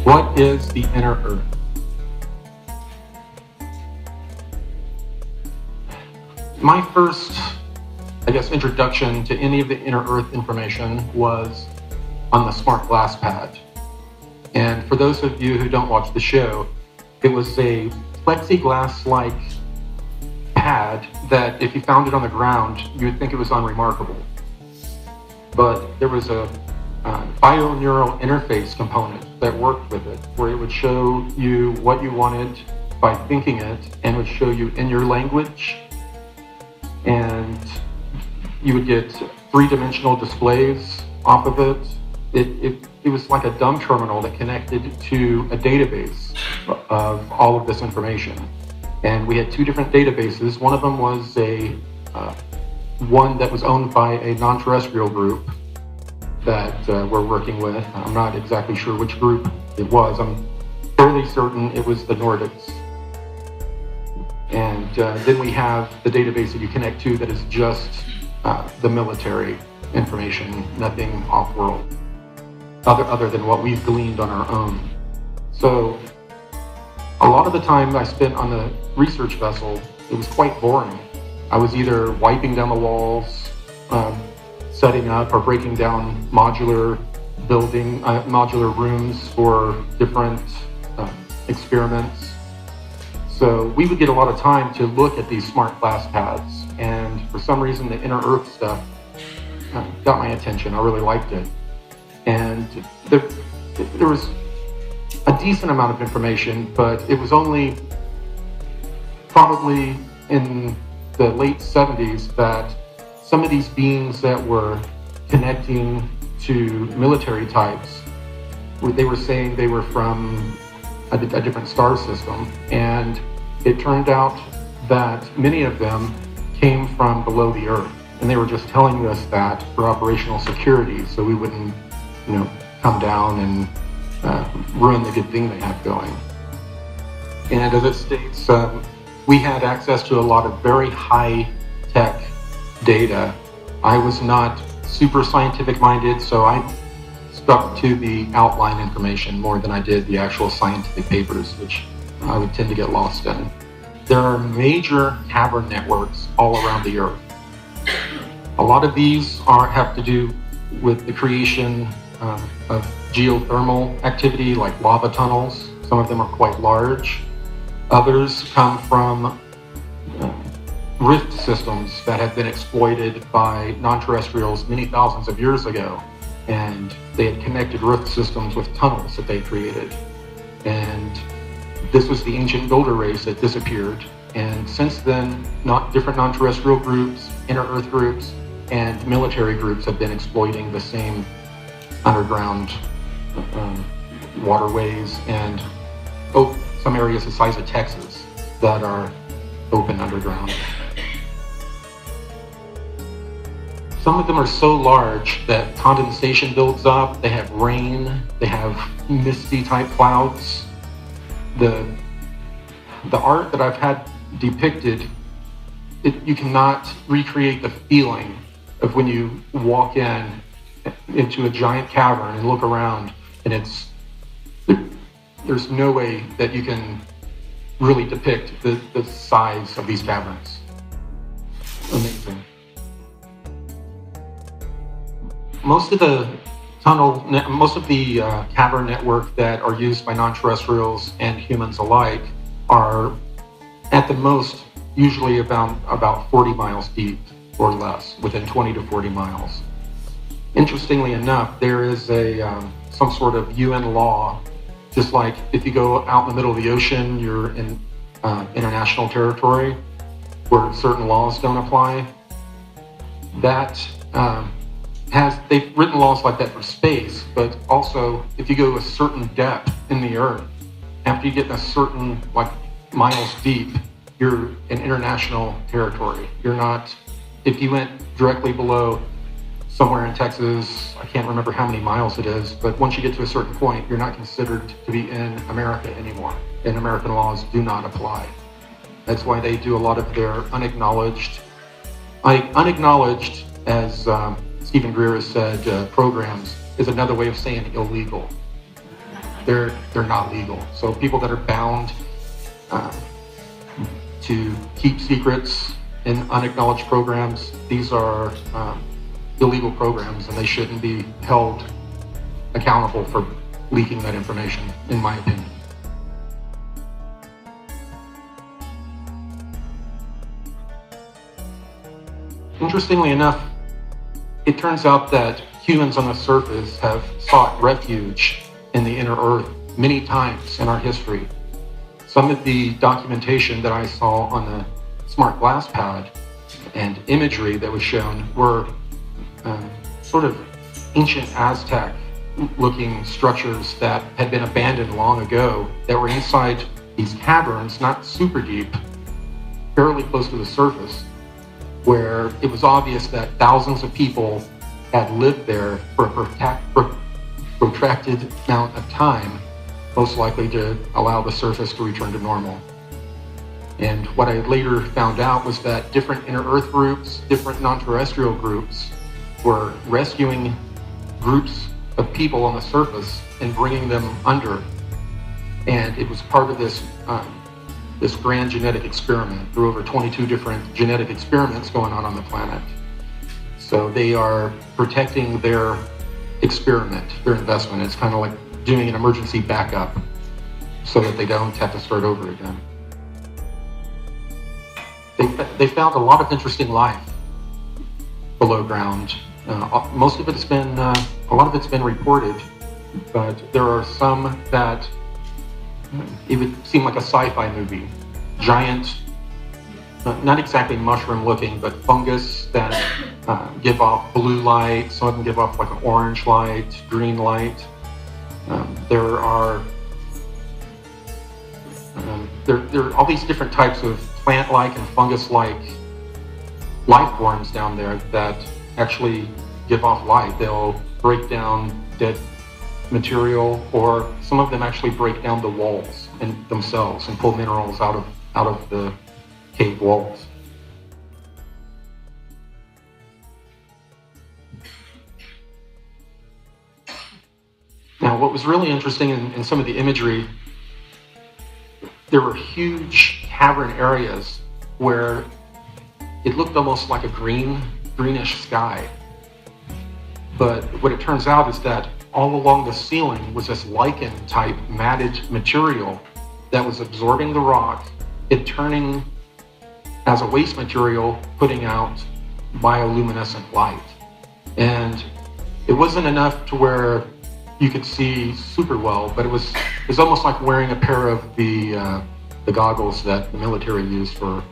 What is the inner Earth? My first, introduction to any of the inner Earth information was on the smart glass pad. And for those of you who don't watch the show, it was a plexiglass-like pad that if you found it on the ground, you would think it was unremarkable. But there was a bioneural interface component that worked with it, where it would show you what you wanted by thinking it, and would show you in your language, and you would get three-dimensional displays off of it. It was like a dumb terminal that connected to a database of all of this information. And we had two different databases. One of them was one that was owned by a non-terrestrial group that we're working with. I'm not exactly sure which group it was. I'm fairly certain it was the Nordics. And then we have the database that you connect to that is just the military information, nothing off-world, other than what we've gleaned on our own. So a lot of the time I spent on the research vessel, it was quite boring. I was either wiping down the walls, setting up or breaking down modular rooms for different experiments. So we would get a lot of time to look at these smart glass pads, and for some reason the inner Earth stuff got my attention. I really liked it. And there was a decent amount of information, but it was only probably in the late 70s that some of these beings that were connecting to military types, they were saying they were from a different star system, and it turned out that many of them came from below the Earth, and they were just telling us that for operational security, so we wouldn't, come down and ruin the good thing they have going. And as it states, we had access to a lot of very high-tech data. I was not super scientific-minded, so I stuck to the outline information more than I did the actual scientific papers, which I would tend to get lost in. There are major cavern networks all around the Earth. A lot of these have to do with the creation of geothermal activity, like lava tunnels. Some of them are quite large. Others come from rift systems that have been exploited by non-terrestrials many thousands of years ago. And they had connected rift systems with tunnels that they created. And this was the ancient builder race that disappeared. And since then, different non-terrestrial groups, inner Earth groups, and military groups have been exploiting the same underground waterways and some areas the size of Texas that are open underground. Some of them are so large that condensation builds up, they have rain, they have misty type clouds. The art that I've had depicted, you cannot recreate the feeling of when you walk into a giant cavern and look around, and there's no way that you can really depict the size of these caverns. Amazing. Most of the cavern network that are used by non-terrestrials and humans alike are at the most usually about 40 miles deep or less, within 20 to 40 miles. Interestingly enough, there is some sort of UN law, just like if you go out in the middle of the ocean, you're in international territory where certain laws don't apply. They've written laws like that for space, but also if you go a certain depth in the Earth, after you get a certain miles deep, you're in international territory. You're not, if you went directly below somewhere in Texas, I can't remember how many miles it is, but once you get to a certain point, you're not considered to be in America anymore, and American laws do not apply. That's why they do a lot of their unacknowledged, as Stephen Greer has said, programs is another way of saying illegal. they're not legal. So people that are bound to keep secrets in unacknowledged programs, these are illegal programs, and they shouldn't be held accountable for leaking that information, in my opinion. Interestingly enough, it turns out that humans on the surface have sought refuge in the inner earth many times in our history. Some of the documentation that I saw on the smart glass pad and imagery that was shown were sort of ancient Aztec looking structures that had been abandoned long ago that were inside these caverns, not super deep, fairly close to the surface, where it was obvious that thousands of people had lived there for a protracted amount of time, most likely to allow the surface to return to normal. And what I later found out was that different inner earth groups, different non-terrestrial groups, were rescuing groups of people on the surface and bringing them under. And it was part of this this grand genetic experiment. There were over 22 different genetic experiments going on the planet. So they are protecting their experiment, their investment. It's kind of like doing an emergency backup so that they don't have to start over again. They found a lot of interesting life below ground. Most of it's been, a lot of it's been reported, but there are some that it would seem like a sci-fi movie. Giant, not exactly mushroom looking, but fungus that give off blue light. Some of them give off like an orange light, green light. There are all these different types of plant-like and fungus-like life forms down there that actually give off light. They'll break down dead material, or some of them actually break down the walls and themselves and pull minerals out of the cave walls. Now, what was really interesting in some of the imagery, there were huge cavern areas where it looked almost like a greenish sky. But what it turns out is that all along the ceiling was this lichen-type matted material that was absorbing the rock and turning as a waste material, putting out bioluminescent light. And it wasn't enough to where you could see super well, but it was almost like wearing a pair of the goggles that the military used for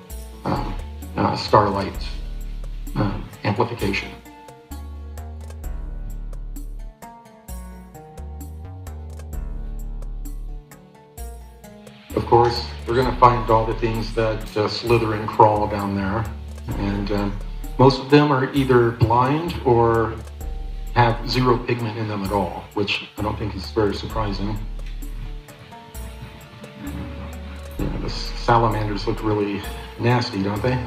starlight amplification. Of course, we're going to find all the things that slither and crawl down there, and most of them are either blind or have zero pigment in them at all, which I don't think is very surprising. Yeah, the salamanders look really nasty, don't they?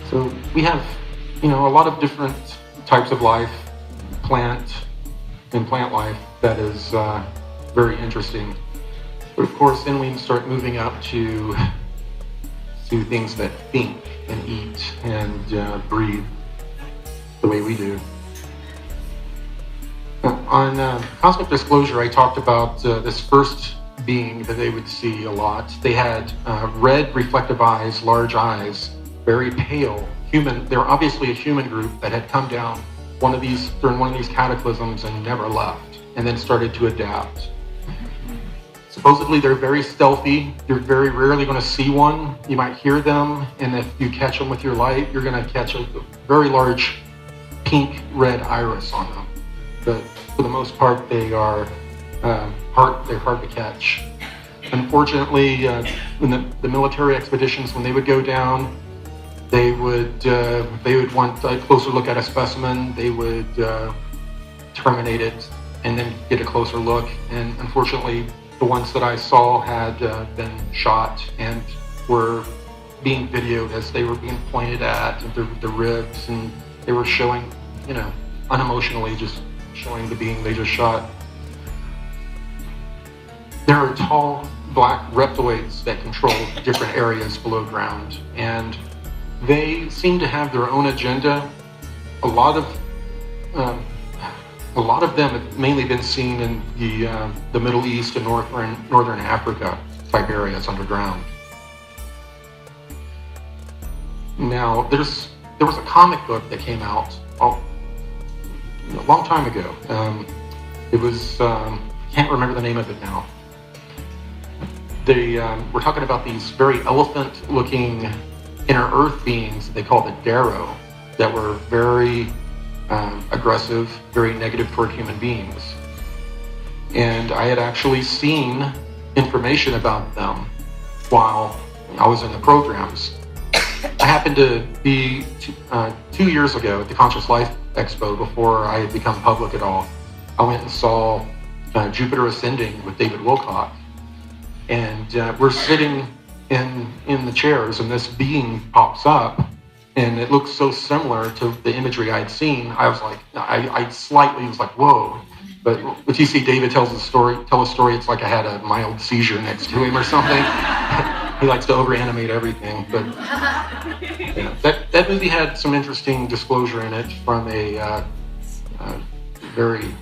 So we have, a lot of different types of life, plant life, that is very interesting. But of course, then we start moving up to things that think and eat and breathe the way we do. On Cosmic Disclosure, I talked about this first being that they would see a lot. They had red reflective eyes, large eyes, very pale, human. They're obviously a human group that had come down during one of these cataclysms and never left, and then started to adapt. Supposedly they're very stealthy. You're very rarely going to see one. You might hear them, and if you catch them with your light, you're going to catch a very large pink-red iris on them. But for the most part, they're hard to catch. Unfortunately, in the military expeditions, when they would go down, they would want a closer look at a specimen. They would terminate it and then get a closer look. And unfortunately, the ones that I saw had been shot and were being videoed as they were being pointed at, and the ribs, and they were showing, unemotionally just showing the being they just shot. There are tall black reptiloids that control different areas below ground, and they seem to have their own agenda. A lot of them have mainly been seen in the Middle East and northern Africa type areas underground. Now, there was a comic book that came out a long time ago. It was can't remember the name of it now. They were talking about these very elephant-looking inner Earth beings they call the Darrow, that were very aggressive, very negative toward human beings. And I had actually seen information about them while I was in the programs. I happened to be 2 years ago at the Conscious Life Expo, before I had become public at all. I went and saw Jupiter Ascending with David Wilcock. And we're sitting in the chairs, and this being pops up, and it looks so similar to the imagery I'd seen. I was like, I slightly was like, whoa. But if you see David tell a story, it's like I had a mild seizure next to him or something. He likes to over-animate everything. But that movie had some interesting disclosure in it from a very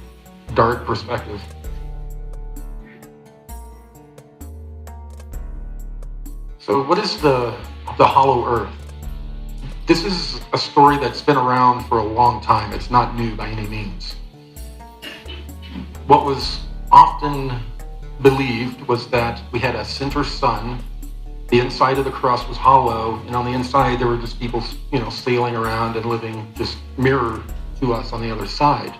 dark perspective. So what is the hollow earth? This is a story that's been around for a long time. It's not new by any means. What was often believed was that we had a center sun. The inside of the crust was hollow, and on the inside there were just people, sailing around and living just mirror to us on the other side.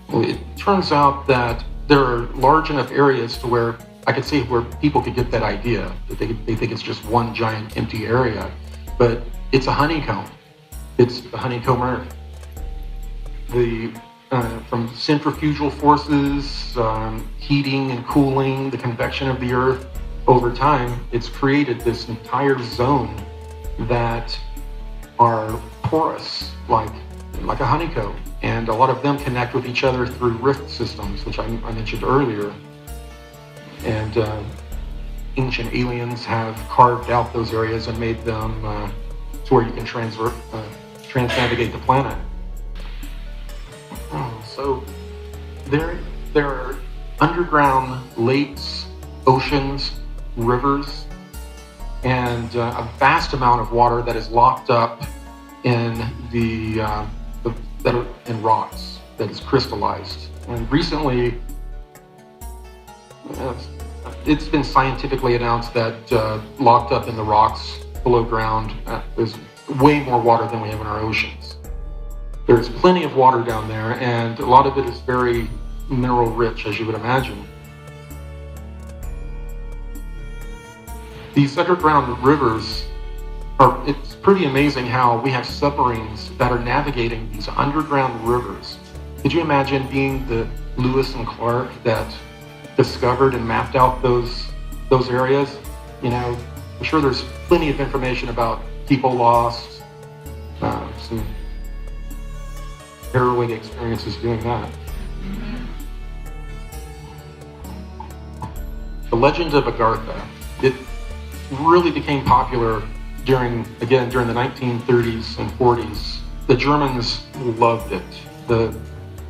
Well, it turns out that there are large enough areas to where I could see where people could get that idea, that they think it's just one giant empty area. But it's a honeycomb. It's the honeycomb earth. From centrifugal forces, heating and cooling, the convection of the earth, over time, it's created this entire zone that are porous, like a honeycomb. And a lot of them connect with each other through rift systems, which I mentioned earlier. And ancient aliens have carved out those areas and made them to where you can transnavigate the planet. So there are underground lakes, oceans, rivers, and a vast amount of water that is locked up in in rocks, that is crystallized. And recently, it's been scientifically announced that locked up in the rocks below ground is way more water than we have in our oceans. There's plenty of water down there, and a lot of it is very mineral rich, as you would imagine. These underground rivers it's pretty amazing how we have submarines that are navigating these underground rivers. Could you imagine being the Lewis and Clark that discovered and mapped out those areas? I'm sure there's plenty of information about people lost, some harrowing experiences doing that. The legend of Agartha, it really became popular during the 1930s and 40s. The Germans loved it,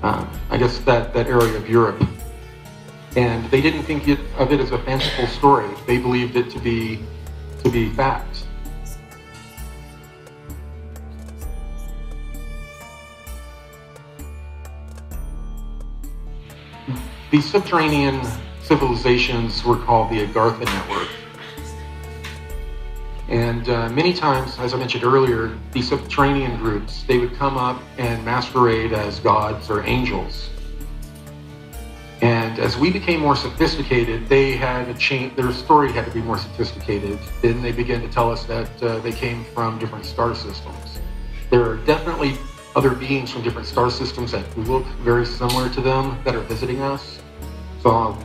I guess that area of Europe. And they didn't think of it as a fanciful story. They believed it to be fact. These subterranean civilizations were called the Agartha Network. And many times, as I mentioned earlier, these subterranean groups, they would come up and masquerade as gods or angels. And as we became more sophisticated, their story had to be more sophisticated. Then they began to tell us that they came from different star systems. There are definitely other beings from different star systems that look very similar to them that are visiting us. So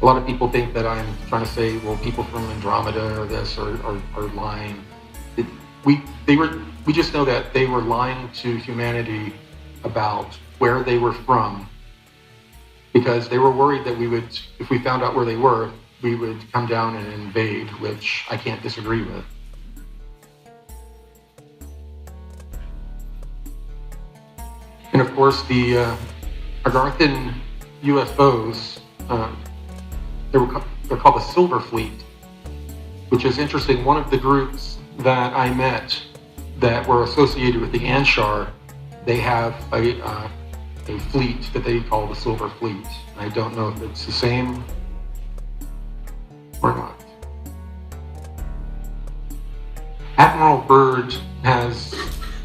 a lot of people think that I'm trying to say, well, people from Andromeda or this are lying. we just know that they were lying to humanity about where they were from, because they were worried that if we found out where they were, we would come down and invade, which I can't disagree with. And of course, the Agarthan UFOs, they're called the Silver Fleet, which is interesting. One of the groups that I met that were associated with the Anshar, they have a fleet that they call the Silver Fleet. I don't know if it's the same or not. Admiral Byrd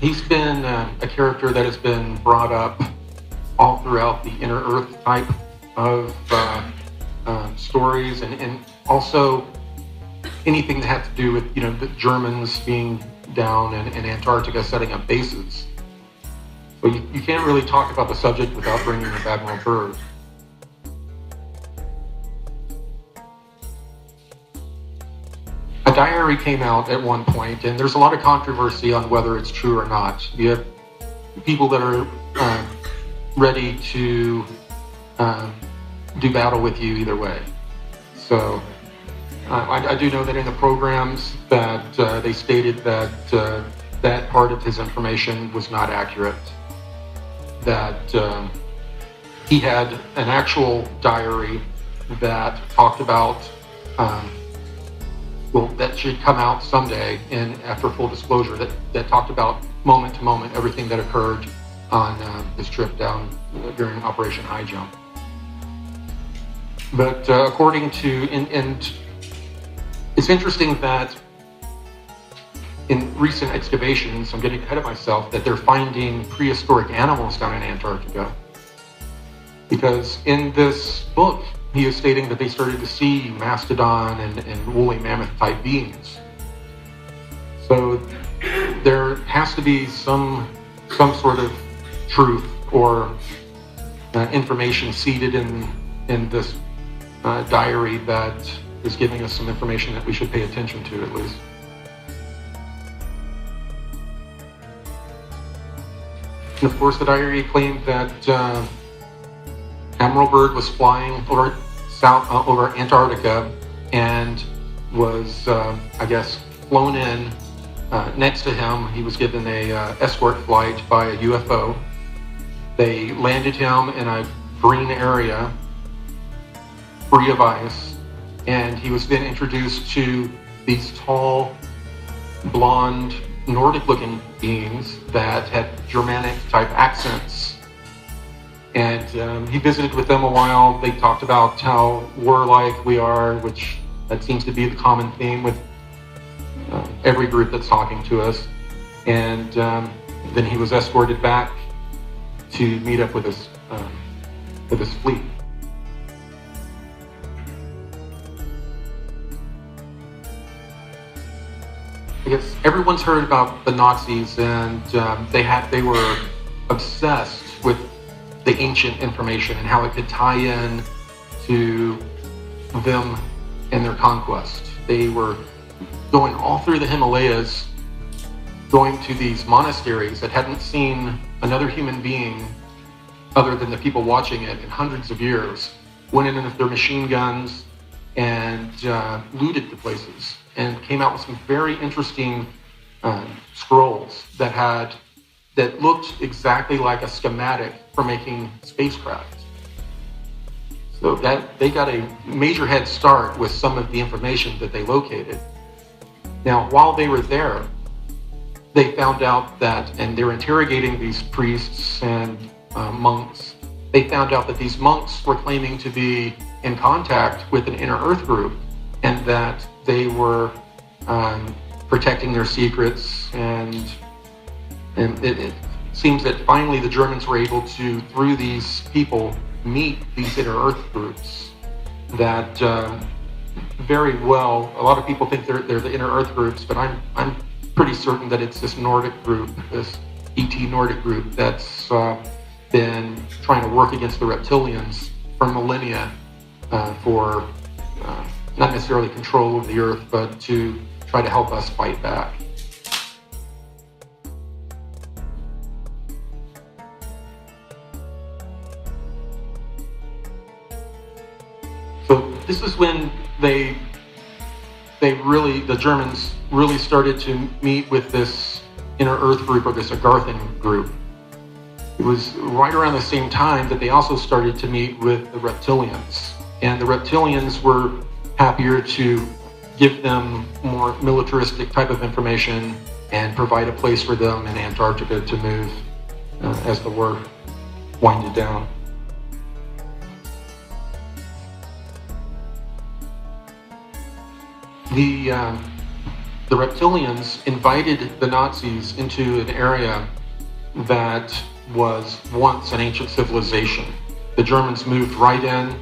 he's been a character that has been brought up all throughout the Inner Earth type of stories, and also anything that had to do with, the Germans being down in Antarctica setting up bases. But you can't really talk about the subject without bringing up Admiral Byrd. A diary came out at one point, and there's a lot of controversy on whether it's true or not. You have people that are ready to do battle with you either way. So I do know that in the programs that they stated that that part of his information was not accurate, that he had an actual diary that talked about that should come out someday, and after full disclosure, that talked about moment to moment everything that occurred on this trip down during Operation High Jump. But according to, and it's interesting that in recent excavations, I'm getting ahead of myself, that they're finding prehistoric animals down in Antarctica. Because in this book, he is stating that they started to see mastodon and woolly mammoth type beings. So there has to be some sort of truth or information seated in this diary that is giving us some information that we should pay attention to, at least. And of course, the diary claimed that Admiral Byrd was flying over Antarctica and was, I guess, flown in. Next to him, he was given a escort flight by a UFO. They landed him in a green area, free of ice, and he was then introduced to these tall, blonde, Nordic-looking beings that had Germanic-type accents. And he visited with them a while. They talked about how warlike we are, which that seems to be the common theme with every group that's talking to us. And then he was escorted back to meet up with his fleet. I guess everyone's heard about the Nazis, and they were obsessed with the ancient information and how it could tie in to them and their conquest. They were going all through the Himalayas, going to these monasteries that hadn't seen another human being other than the people watching it in hundreds of years, went in with their machine guns and looted the places, and came out with some very interesting scrolls that looked exactly like a schematic for making spacecraft. So that they got a major head start with some of the information that they located. Now, while they were there, they found out that, and they were interrogating these priests and monks, they found out that these monks were claiming to be in contact with an Inner Earth group, and that they were protecting their secrets, and it seems that finally the Germans were able to, through these people, meet these Inner Earth groups that very well, a lot of people think they're the Inner Earth groups, but I'm pretty certain that it's this Nordic group, this ET Nordic group that's been trying to work against the reptilians for millennia for not necessarily control of the Earth, but to try to help us fight back. this is when the Germans really started to meet with this Inner Earth group, or this Agarthan group. It was right around the same time that they also started to meet with the reptilians. And the reptilians were happier to give them more militaristic type of information and provide a place for them in Antarctica to move as the war winded down. The reptilians invited the Nazis into an area that was once an ancient civilization. The Germans moved right in.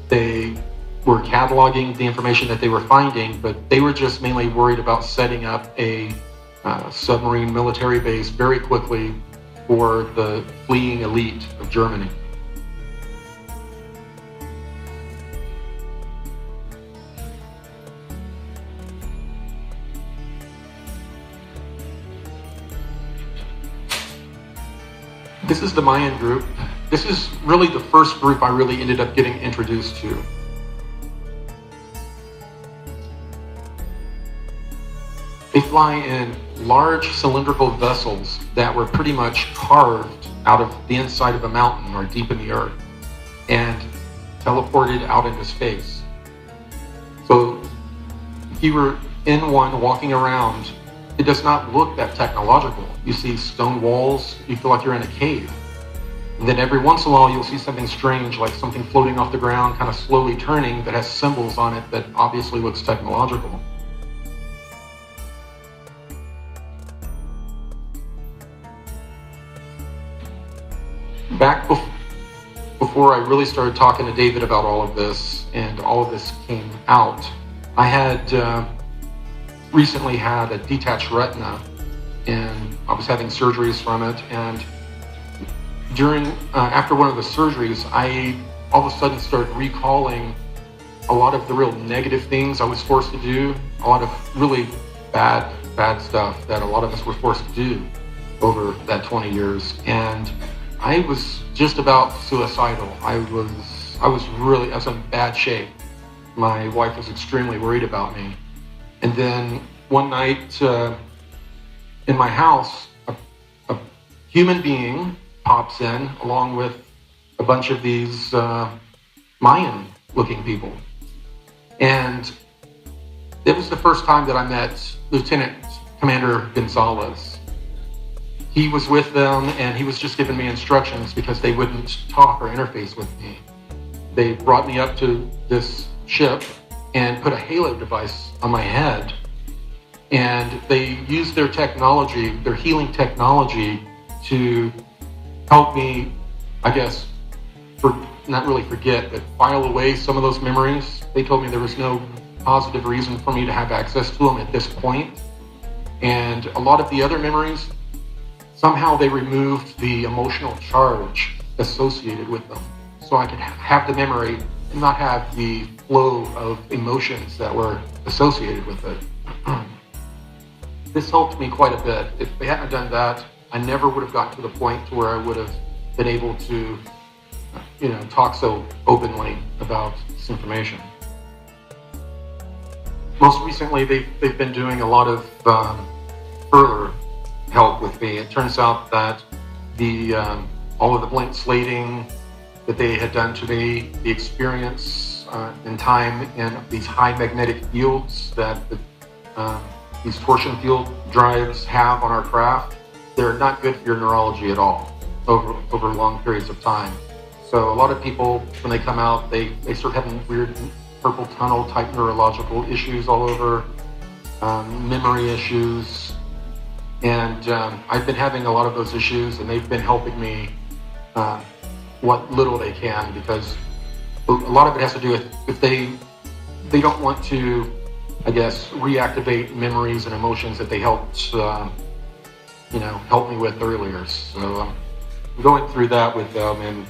They were cataloging the information that they were finding, but they were just mainly worried about setting up a submarine military base very quickly for the fleeing elite of Germany. This is the Mayan group. This is really the first group I really ended up getting introduced to. They fly in large cylindrical vessels that were pretty much carved out of the inside of a mountain or deep in the earth and teleported out into space. So if you were in one walking around, it does not look that technological. You see stone walls, you feel like you're in a cave. And then every once in a while you'll see something strange, like something floating off the ground, kind of slowly turning, that has symbols on it that obviously looks technological. Back before I really started talking to David about all of this, and all of this came out, I had recently had a detached retina, and I was having surgeries from it. And after one of the surgeries, I all of a sudden started recalling a lot of the real negative things I was forced to do, a lot of really bad stuff that a lot of us were forced to do over that 20 years. And I was just about suicidal. I was in bad shape. My wife was extremely worried about me. And then one night in my house, a human being pops in along with a bunch of these Mayan-looking people. And it was the first time that I met Lieutenant Commander Gonzalez. He was with them, and he was just giving me instructions because they wouldn't talk or interface with me. They brought me up to this ship and put a halo device on my head. And they used their technology, their healing technology, to help me, I guess, not really forget, but file away some of those memories. They told me there was no positive reason for me to have access to them at this point. And a lot of the other memories, somehow they removed the emotional charge associated with them. So I could have the memory and not have the flow of emotions that were associated with it. This helped me quite a bit. If they hadn't done that, I never would have gotten to the point to where I would have been able to, talk so openly about this information. Most recently, they've been doing a lot of further help with me. It turns out that all of the blank slating that they had done to me, the experience in time in these high magnetic fields that these torsion field drives have on our craft, they're not good for your neurology at all over long periods of time. So a lot of people, when they come out, they start having weird purple tunnel type neurological issues all over, memory issues. And I've been having a lot of those issues, and they've been helping me what little they can, because a lot of it has to do with if they don't want to, I guess, reactivate memories and emotions that they helped help me with earlier. So I'm going through that with them, and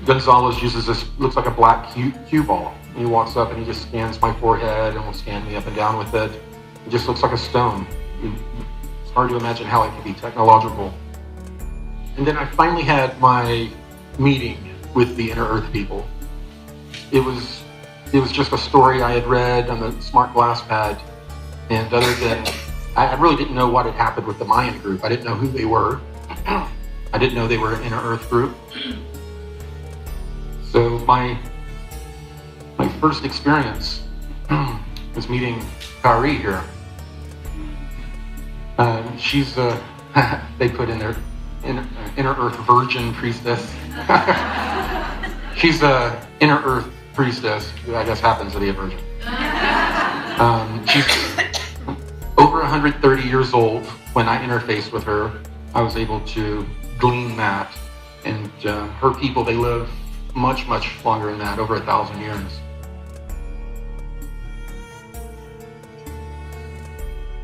Gonzalez uses this, looks like a black cue ball. He walks up and he just scans my forehead and will scan me up and down with it. It just looks like a stone. It's hard to imagine how it can be technological. And then I finally had my meeting with the Inner Earth people. It was it was just a story I had read on the smart glass pad. And other than, I really didn't know what had happened with the Mayan group. I didn't know who they were. I didn't know they were an inner Earth group. So my first experience was meeting Kari here. She's they put in their inner Earth virgin priestess. She's a inner Earth priestess who I guess happens to be a virgin. She's over 130 years old. When I interfaced with her, I was able to glean that. And her people, they live much, much longer than that, over 1,000 years.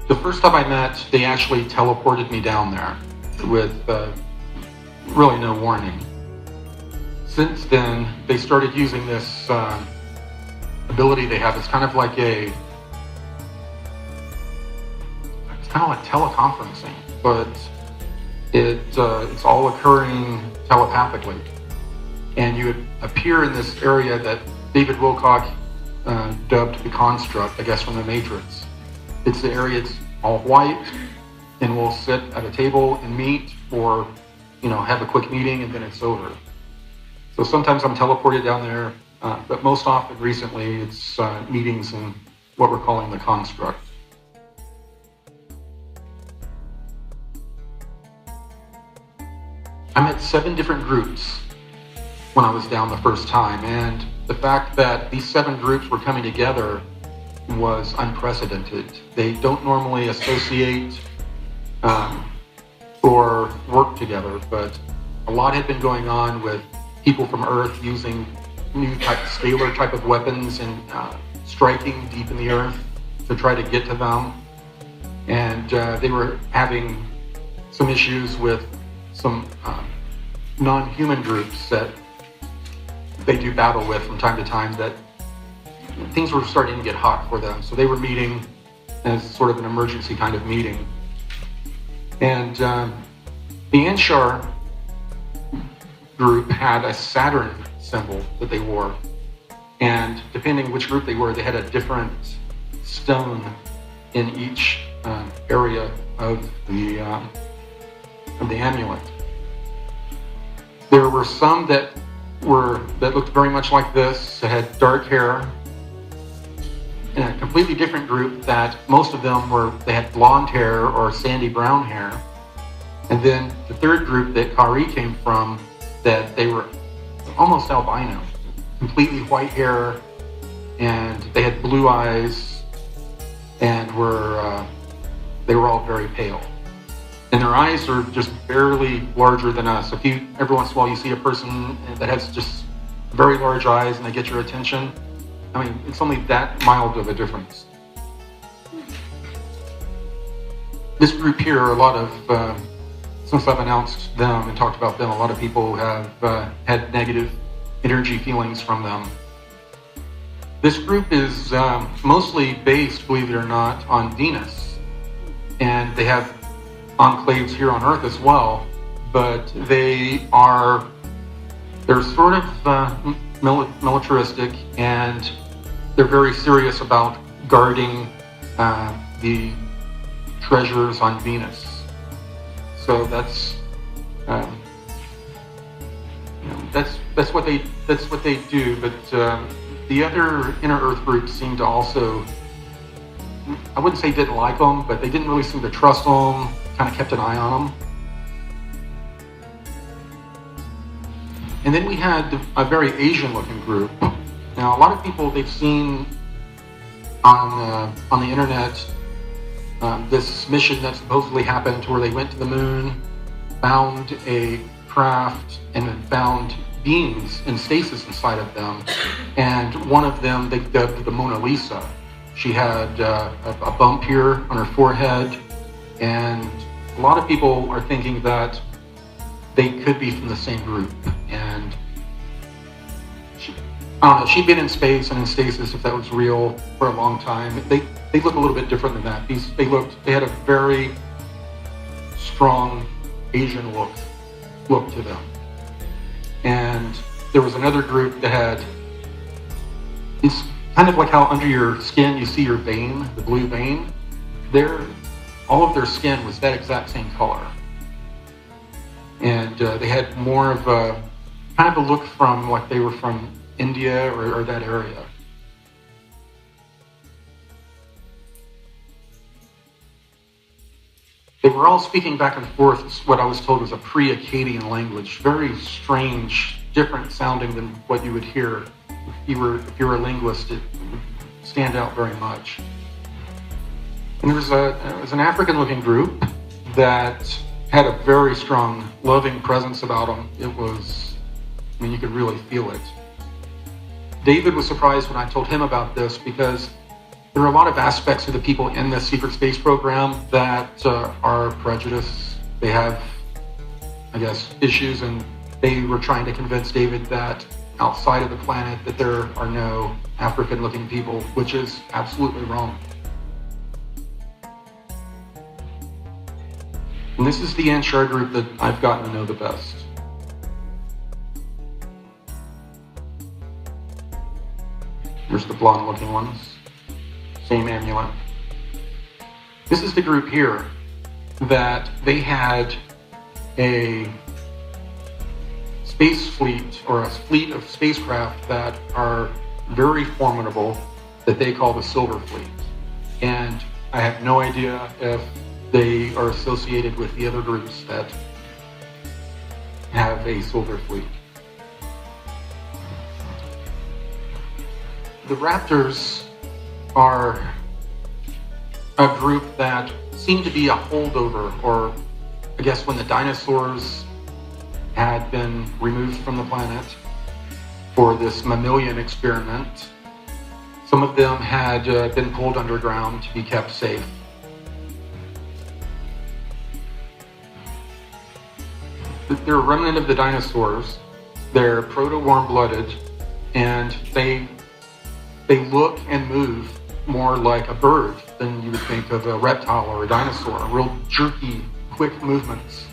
The first time I met, they actually teleported me down there with really no warning. Since then, they started using this ability they have. It's kind of like teleconferencing, but it's all occurring telepathically. And you would appear in this area that David Wilcock dubbed the construct, I guess, from the Matrix. It's the area, it's all white, and we'll sit at a table and meet, or have a quick meeting, and then it's over. So sometimes I'm teleported down there, but most often recently it's meetings in what we're calling the construct. I met 7 different groups when I was down the first time, and the fact that these 7 groups were coming together was unprecedented. They don't normally associate or work together, but a lot had been going on with people from Earth using new scalar type of weapons and striking deep in the Earth to try to get to them. And they were having some issues with some non-human groups that they do battle with from time to time, that things were starting to get hot for them. So they were meeting as sort of an emergency kind of meeting. And the Anshar group had a Saturn symbol that they wore. And depending which group they were, they had a different stone in each area of the amulet. There were some that looked very much like this, that had dark hair, and a completely different group that most of them they had blonde hair or sandy brown hair. And then the third group that Kari came from, that they were almost albino, completely white hair, and they had blue eyes, and they were all very pale. And their eyes are just barely larger than us. Every once in a while you see a person that has just very large eyes and they get your attention. I mean, it's only that mild of a difference. This group here, a lot of, since I've announced them and talked about them, a lot of people have had negative energy feelings from them. This group is mostly based, believe it or not, on Venus. And they have enclaves here on Earth as well, but they're sort of militaristic, and they're very serious about guarding the treasures on Venus. So that's what they do. But the other inner Earth groups seem to also, I wouldn't say didn't like them, but they didn't really seem to trust them. Kind of kept an eye on them. And then we had a very Asian-looking group. Now, a lot of people, they've seen on the internet this mission that supposedly happened, to where they went to the moon, found a craft, and then found beings in stasis inside of them. And one of them they dubbed the Mona Lisa. She had a bump here on her forehead, and a lot of people are thinking that they could be from the same group. And I don't know, she'd been in space and in stasis, if that was real, for a long time. They look a little bit different than that. They had a very strong Asian look to them. And there was another group that had, kind of like how under your skin you see your vein, the blue vein. All of their skin was that exact same color. And they had more of a kind of a look from like they were from India or that area. They were all speaking back and forth what I was told was a pre-Akkadian language, very strange, different sounding than what you would hear if you were a linguist. It would stand out very much. And there was an African-looking group that had a very strong, loving presence about them. You could really feel it. David was surprised when I told him about this because there are a lot of aspects of the people in the secret space program that are prejudiced. They have, I guess, issues, and they were trying to convince David that outside of the planet that there are no African-looking people, which is absolutely wrong. And this is the Anshar group that I've gotten to know the best. Here's the blonde-looking ones. Same amulet. This is the group here that they had a space fleet or a fleet of spacecraft that are very formidable that they call the Silver Fleet. And I have no idea if they are associated with the other groups that have a Silver Fleet. The Raptors are a group that seemed to be a holdover, or I guess when the dinosaurs had been removed from the planet for this mammalian experiment, some of them had been pulled underground to be kept safe. They're a remnant of the dinosaurs. They're proto-warm-blooded, and they look and move more like a bird than you would think of a reptile or a dinosaur. Real jerky, quick movements.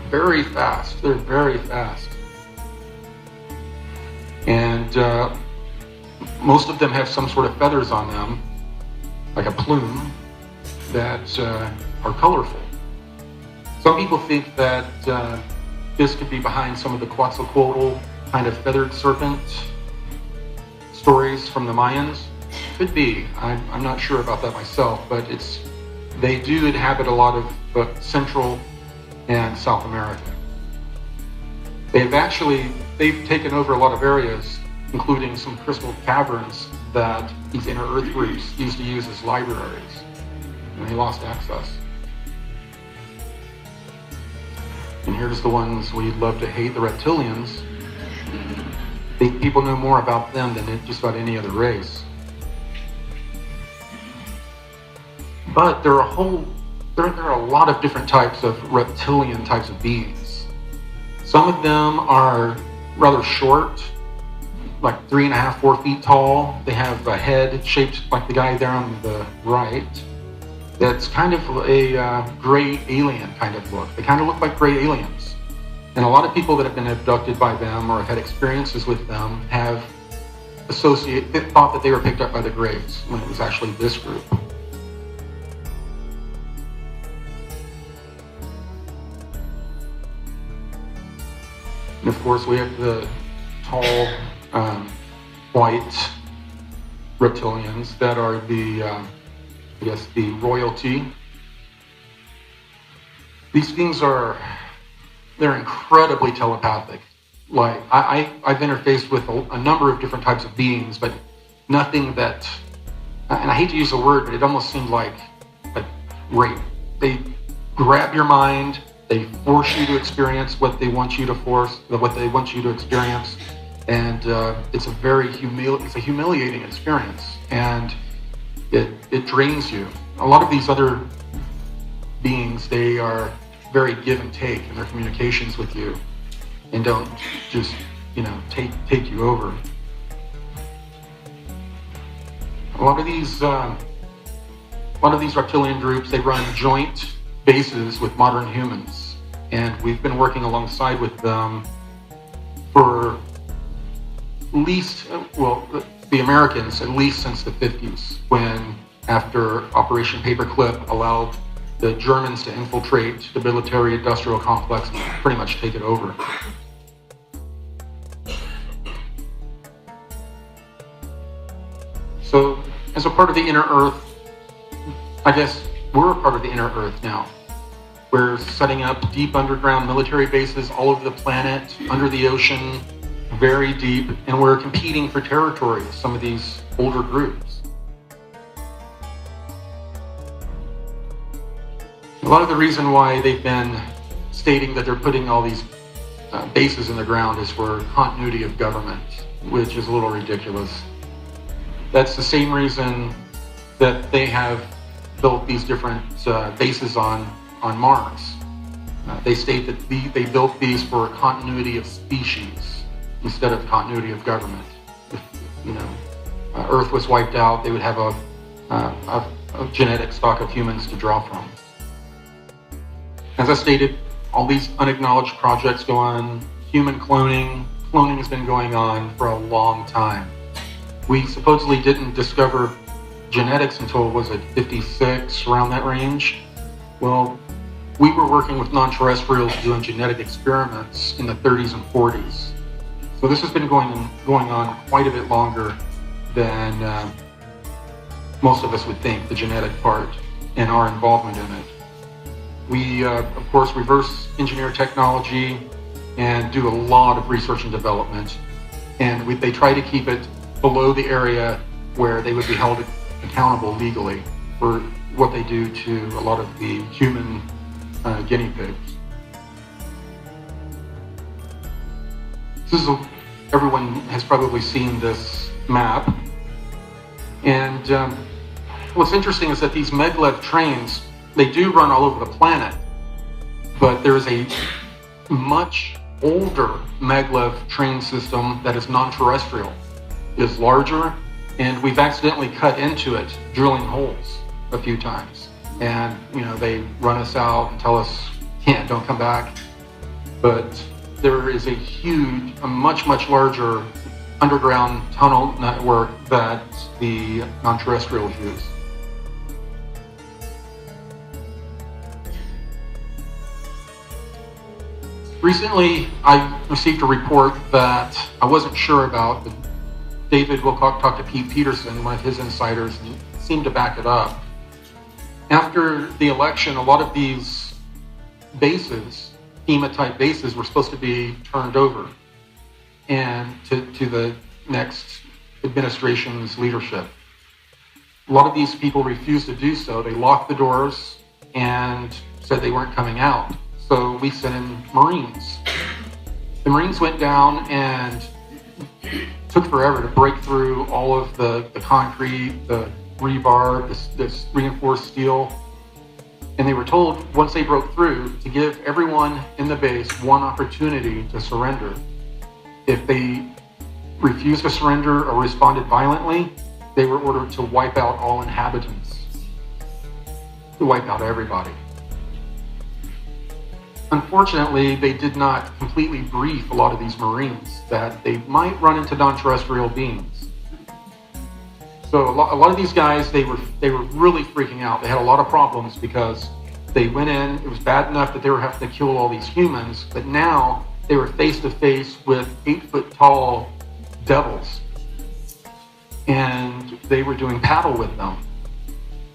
Very fast. They're very fast. And most of them have some sort of feathers on them, like a plume, that are colorful. Some people think that this could be behind some of the Quetzalcoatl kind of feathered serpent stories from the Mayans. Could be. I'm not sure about that myself, but they do inhabit a lot of Central and South America. They've taken over a lot of areas, including some crystal caverns that these inner Earth groups used to use as libraries, and they lost access. And here's the ones we love to hate, the reptilians. People know more about them than just about any other race. But there are a lot of different types of reptilian types of beings. Some of them are rather short, like 3.5, 4 feet tall. They have a head shaped like the guy there on the right. That's kind of a gray alien kind of look. They kind of look like gray aliens. And a lot of people that have been abducted by them or have had experiences with them have thought that they were picked up by the Greys when it was actually this group. And of course, we have the tall, white reptilians that are the royalty. These beings they're incredibly telepathic. Like, I've interfaced with a number of different types of beings, but nothing that, and I hate to use the word, but it almost seemed like rape. They grab your mind, they force you to experience what they want you to experience, and it's a humiliating experience, and it drains you. A lot of these other beings, they are very give and take in their communications with you, and don't just take you over. A lot of these reptilian groups, they run joint bases with modern humans, and we've been working alongside with them for the Americans, at least since the 50s, when after Operation Paperclip allowed the Germans to infiltrate the military-industrial complex and pretty much take it over. So, as a part of the inner Earth, I guess we're a part of the inner Earth now. We're setting up deep underground military bases all over the planet, under the ocean, very deep, and we're competing for territory with some of these older groups. A lot of the reason why they've been stating that they're putting all these bases in the ground is for continuity of government, which is a little ridiculous. That's the same reason that they have built these different bases on Mars. They state that they built these for continuity of species instead of continuity of government. If Earth was wiped out, they would have a genetic stock of humans to draw from. As I stated, all these unacknowledged projects go on. Human cloning. Cloning has been going on for a long time. We supposedly didn't discover genetics until, was it 56, around that range? Well, we were working with non-terrestrials doing genetic experiments in the 30s and 40s. So this has been going on quite a bit longer than most of us would think, the genetic part and our involvement in it. We, of course, reverse engineer technology and do a lot of research and development. And they try to keep it below the area where they would be held accountable legally for what they do to a lot of the human guinea pigs. Everyone has probably seen this map. And what's interesting is that these maglev trains, they do run all over the planet, but there's a much older maglev train system that is non-terrestrial. It is larger, and we've accidentally cut into it, drilling holes a few times. And, they run us out and tell us, don't come back. But there is a much, much larger underground tunnel network that the non-terrestrials use. Recently, I received a report that I wasn't sure about, but David Wilcock talked to Pete Peterson, one of his insiders, and he seemed to back it up. After the election, a lot of these bases, FEMA-type bases, were supposed to be turned over and to the next administration's leadership. A lot of these people refused to do so. They locked the doors and said they weren't coming out. So we sent in Marines. The Marines went down and took forever to break through all of the concrete, the rebar, this reinforced steel. And they were told, once they broke through, to give everyone in the base one opportunity to surrender. If they refused to surrender or responded violently, they were ordered to wipe out all inhabitants, to wipe out everybody. Unfortunately, they did not completely brief a lot of these Marines that they might run into non-terrestrial beings. So a lot of these guys, they were really freaking out. They had a lot of problems because they went in, it was bad enough that they were having to kill all these humans, but now they were face to face with 8-foot-tall devils. And they were doing battle with them.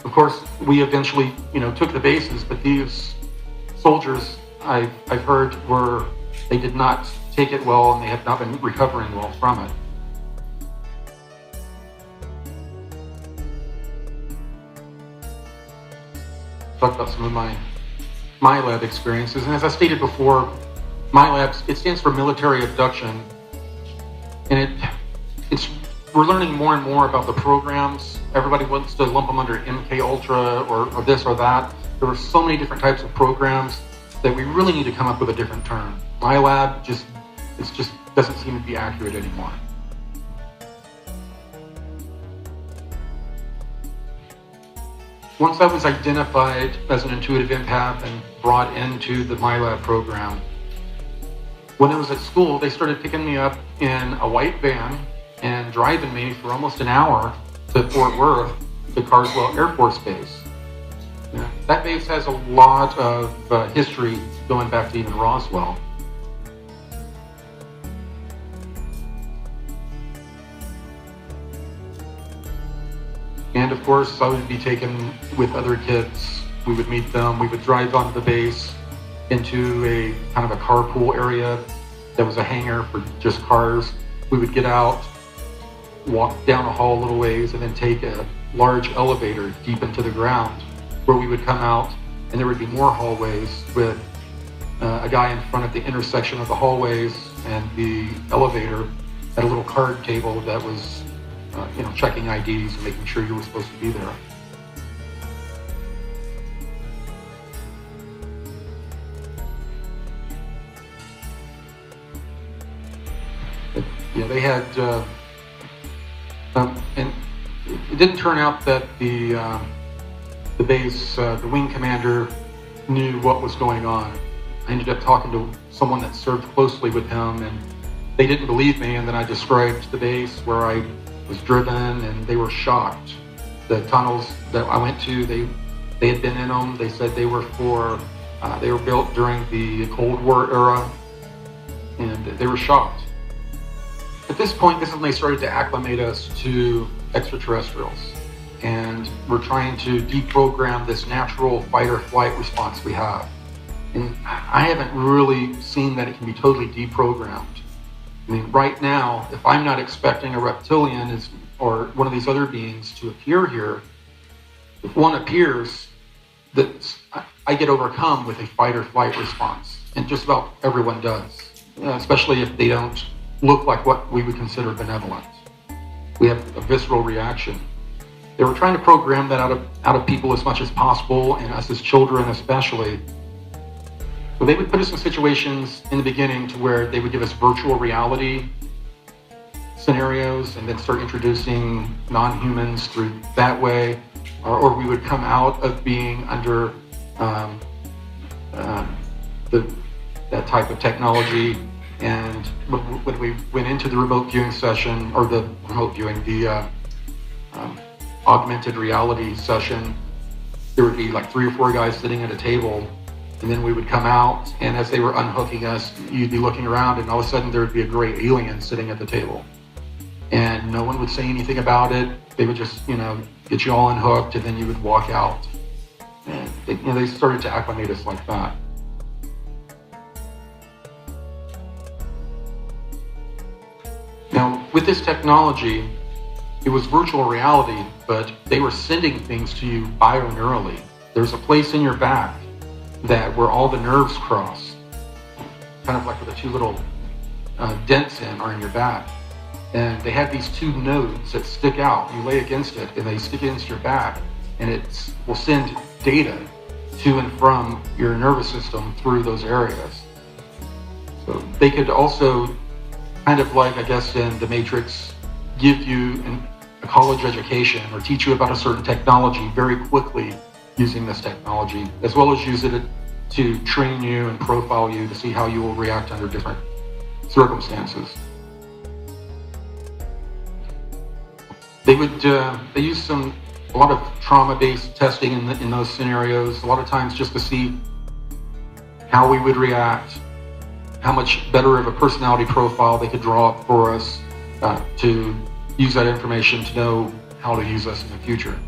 Of course, we eventually, took the bases, but these soldiers, I've heard, they did not take it well, and they have not been recovering well from it. Talk about some of my lab experiences, and as I stated before, my lab, it stands for military abduction, and we're learning more and more about the programs. Everybody wants to lump them under MK Ultra or this or that. There are so many different types of programs that we really need to come up with a different term. My lab just doesn't seem to be accurate anymore. Once I was identified as an intuitive empath and brought into the MyLab program, when I was at school, they started picking me up in a white van and driving me for almost an hour to Fort Worth, to Carswell Air Force Base. That base has a lot of history going back to even Roswell. And of course, I would be taken with other kids. We would meet them. We would drive onto the base into a kind of a carpool area that was a hangar for just cars. We would get out, walk down a hall a little ways, and then take a large elevator deep into the ground, where we would come out, and there would be more hallways with a guy in front of the intersection of the hallways, and the elevator had a little card table that was checking IDs and making sure you were supposed to be there. But, they had, and it didn't turn out that the base, the wing commander knew what was going on. I ended up talking to someone that served closely with him, and they didn't believe me, and then I described the base where I was driven, and they were shocked. The tunnels that I went to, they had been in them. They said they were they were built during the Cold War era, and they were shocked. At this point, this is when they started to acclimate us to extraterrestrials, and we're trying to deprogram this natural fight or flight response we have. And I haven't really seen that it can be totally deprogrammed. I mean, right now, if I'm not expecting a reptilian or one of these other beings to appear here, if one appears, I get overcome with a fight or flight response. And just about everyone does, especially if they don't look like what we would consider benevolent. We have a visceral reaction. They were trying to program that out of people as much as possible, and us as children especially. So they would put us in situations in the beginning to where they would give us virtual reality scenarios and then start introducing non-humans through that way. Or we would come out of being under that type of technology, and when we went into the remote viewing session, or the augmented reality session, there would be like 3 or 4 guys sitting at a table. And then we would come out, and as they were unhooking us, you'd be looking around, and all of a sudden there would be a gray alien sitting at the table. And no one would say anything about it. They would just, get you all unhooked, and then you would walk out. And they started to acclimate us like that. Now, with this technology, it was virtual reality, but they were sending things to you bioneurally. There's a place in your back where all the nerves cross, kind of like where the 2 little dents are in your back. And they have these 2 nodes that stick out. You lay against it, and they stick against your back, and it will send data to and from your nervous system through those areas. So they could also, kind of like, I guess, in The Matrix, give you a college education or teach you about a certain technology very quickly using this technology, as well as use it to train you and profile you to see how you will react under different circumstances. They use a lot of trauma-based testing in those scenarios, a lot of times just to see how we would react, how much better of a personality profile they could draw up for us to use that information to know how to use us in the future.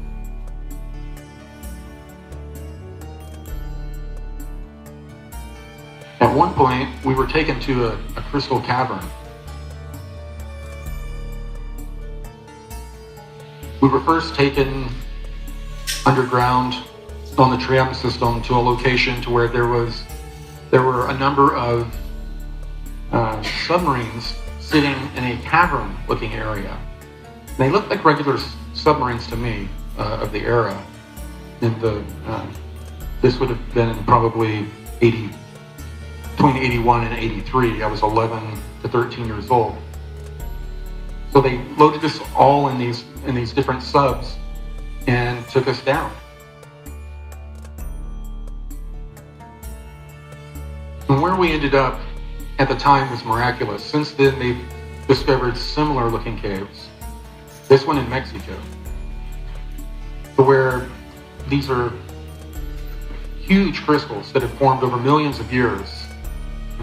At one point, we were taken to a crystal cavern. We were first taken underground on the tram system to a location to where there were a number of submarines sitting in a cavern-looking area. They looked like regular submarines to me of the era. And this would have been probably between 81 and 83. I was 11 to 13 years old. So they loaded us all in these different subs and took us down. And where we ended up at the time was miraculous. Since then, they've discovered similar looking caves. This one in Mexico, where these are huge crystals that have formed over millions of years,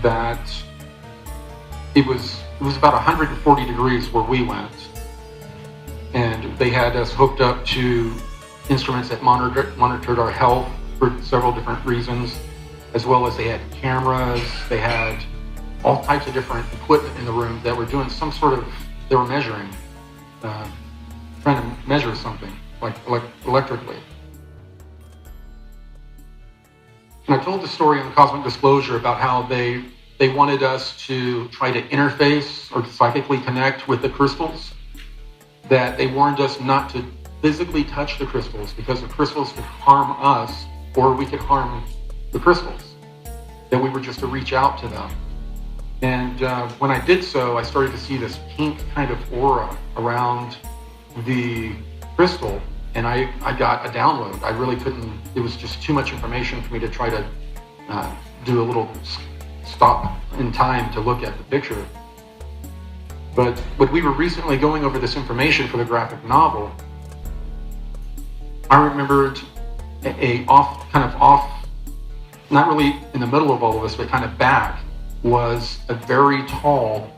that it was about 140 degrees where we went, and they had us hooked up to instruments that monitored our health for several different reasons, as well as they had cameras, they had all types of different equipment in the room that were doing some sort of, they were measuring, trying to measure something, like electrically. And I told the story in Cosmic Disclosure about how they wanted us to try to interface or psychically connect with the crystals, that they warned us not to physically touch the crystals because the crystals could harm us or we could harm the crystals, that we were just to reach out to them. And when I did so, I started to see this pink kind of aura around the crystal, and I got a download. I really couldn't, it was just too much information for me to try to do a little stop in time to look at the picture. But when we were recently going over this information for the graphic novel, I remembered not really in the middle of all of this, but kind of back, was a very tall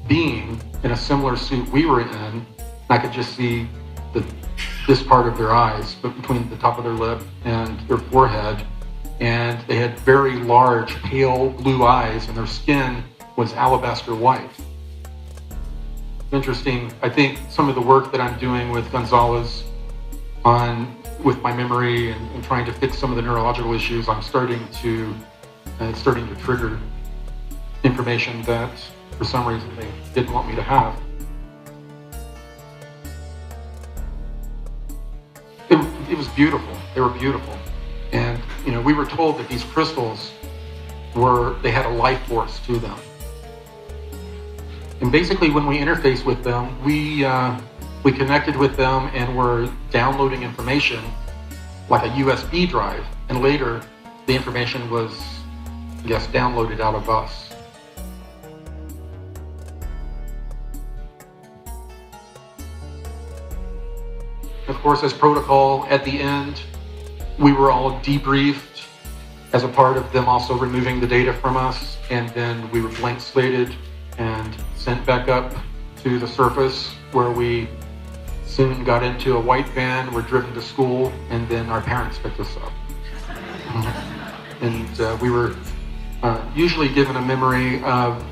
being in a similar suit we were in. And I could just see this part of their eyes, but between the top of their lip and their forehead. And they had very large, pale blue eyes, and their skin was alabaster white. Interesting. I think some of the work that I'm doing with Gonzalez with my memory and trying to fix some of the neurological issues, I'm starting to trigger information that for some reason they didn't want me to have. It was beautiful. They were beautiful. And, we were told that these crystals they had a life force to them. And basically when we interfaced with them, we connected with them and were downloading information like a USB drive. And later the information was, I guess, downloaded out of us. Of course, as protocol, at the end, we were all debriefed as a part of them also removing the data from us, and then we were blank slated and sent back up to the surface, where we soon got into a white van, were driven to school, and then our parents picked us up. And we were usually given a memory of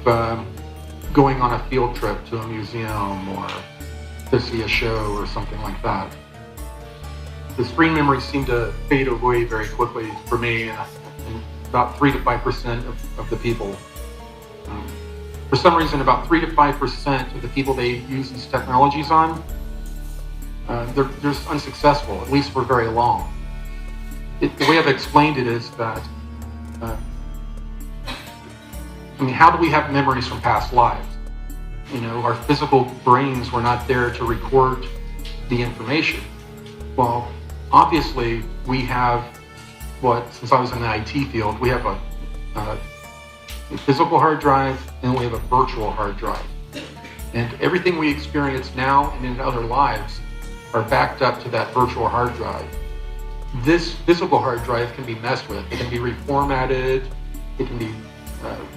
going on a field trip to a museum or to see a show or something like that. The screen memories seem to fade away very quickly for me, and about 3 to 5% of the people. For some reason, about 3 to 5% of the people they use these technologies on, they're just unsuccessful, at least for very long. The way I've explained it is that, how do we have memories from past lives? Our physical brains were not there to record the information. Well, obviously, we have since I was in the IT field, we have a physical hard drive and we have a virtual hard drive. And everything we experience now and in other lives are backed up to that virtual hard drive. This physical hard drive can be messed with. It can be reformatted, it can be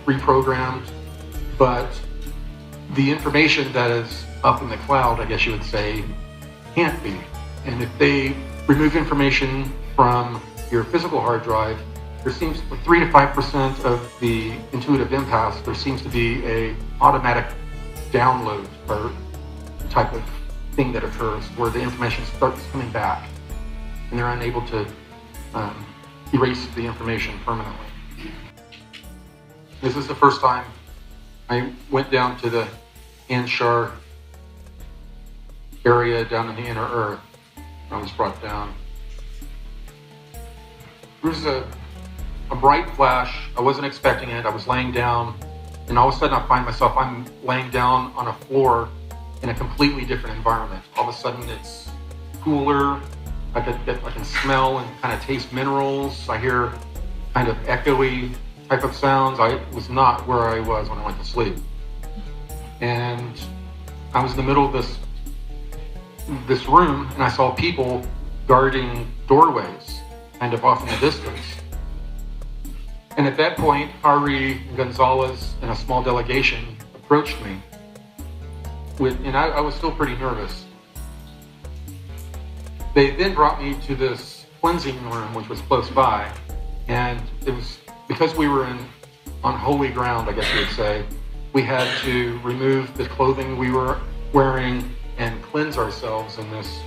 reprogrammed, but the information that is up in the cloud, I guess you would say, can't be. And if they remove information from your physical hard drive, there seems 3 to 5% of the intuitive empaths, there seems to be a automatic download or type of thing that occurs where the information starts coming back and they're unable to erase the information permanently. This is the first time I went down to the Anshar area down in the inner earth. I was brought down. There was a bright flash. I wasn't expecting it. I was laying down, and all of a sudden I find myself, I'm laying down on a floor in a completely different environment. All of a sudden it's cooler. I can smell and kind of taste minerals. I hear kind of echoey type of sounds. I was not where I was when I went to sleep. and I was in the middle of this room, and I saw people guarding doorways, kind of off in the distance. And at that point, Ari Gonzalez and a small delegation approached me, and I was still pretty nervous. They then brought me to this cleansing room, which was close by, and it was because we were on holy ground, I guess you would say. We had to remove the clothing we were wearing and cleanse ourselves in this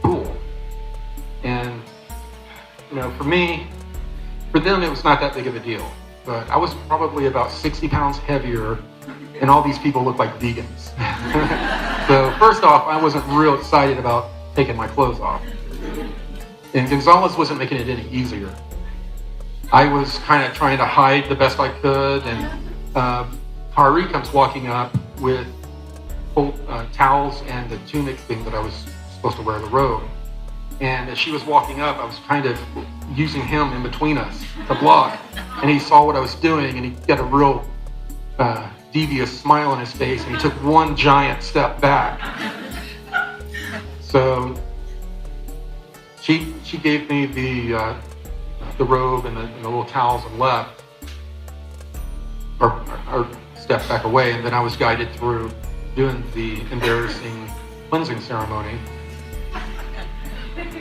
pool. And for them, it was not that big of a deal. But I was probably about 60 pounds heavier, and all these people looked like vegans. So first off, I wasn't real excited about taking my clothes off. And Gonzalez wasn't making it any easier. I was kind of trying to hide the best I could, and Hari comes walking up with towels and the tunic thing that I was supposed to wear, the robe. And as she was walking up, I was kind of using him in between us to block. And he saw what I was doing, and he got a real devious smile on his face, and he took one giant step back. So she gave me the robe and the little towels and left, or stepped back away, and then I was guided through doing the embarrassing cleansing ceremony.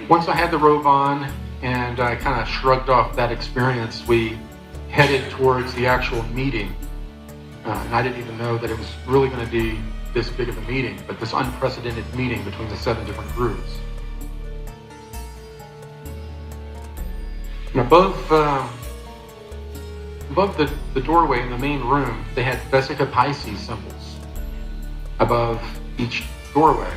Once I had the robe on and I kind of shrugged off that experience, we headed towards the actual meeting. And I didn't even know that it was really going to be this big of a meeting, but this unprecedented meeting between the 7 different groups. And above the doorway in the main room, they had Vesica Pisces symbols above each doorway.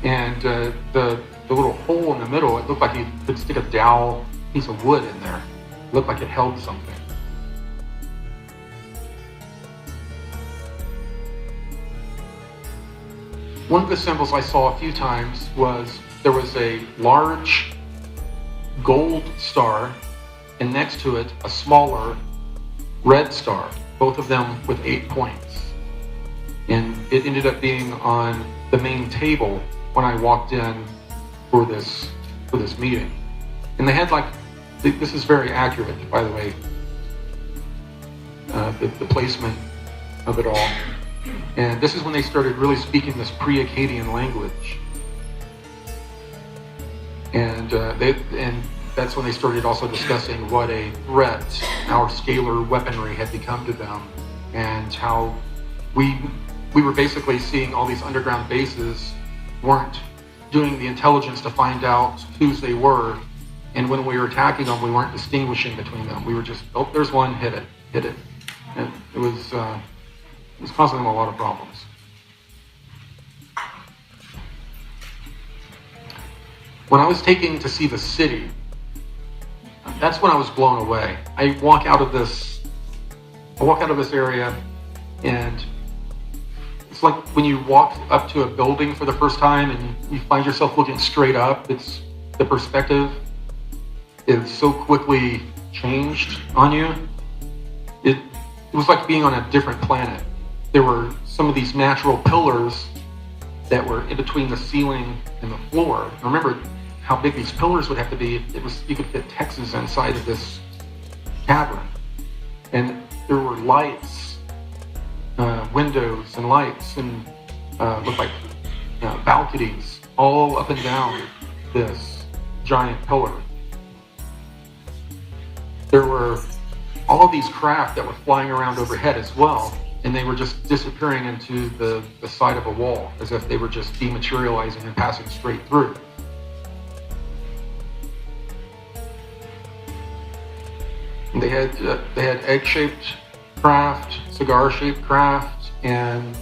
And the little hole in the middle, it looked like you could stick a dowel piece of wood in there. It looked like it held something. One of the symbols I saw a few times was there was a large gold star, and next to it a smaller red star, both of them with 8 points. And it ended up being on the main table when I walked in for this meeting. And they had this is very accurate, by the way, the placement of it all. And this is when they started really speaking this pre-Akkadian language. And that's when they started also discussing what a threat our scalar weaponry had become to them, and how we were basically seeing all these underground bases weren't doing the intelligence to find out whose they were, and when we were attacking them, we weren't distinguishing between them. We were just, oh, there's one, hit it. And it was causing them a lot of problems. When I was taking to see the city, that's when I was blown away. I walk out of this area, and it's like when you walk up to a building for the first time and you find yourself looking straight up. It's the perspective is so quickly changed on you. It was like being on a different planet. There were some of these natural pillars that were in between the ceiling and the floor. And remember how big these pillars would have to be. You could fit Texas inside of this cavern. And there were lights, windows and lights, and looked like balconies all up and down this giant pillar. There were all these craft that were flying around overhead as well, and they were just disappearing into the side of a wall as if they were just dematerializing and passing straight through. And they had egg-shaped craft, cigar-shaped craft, and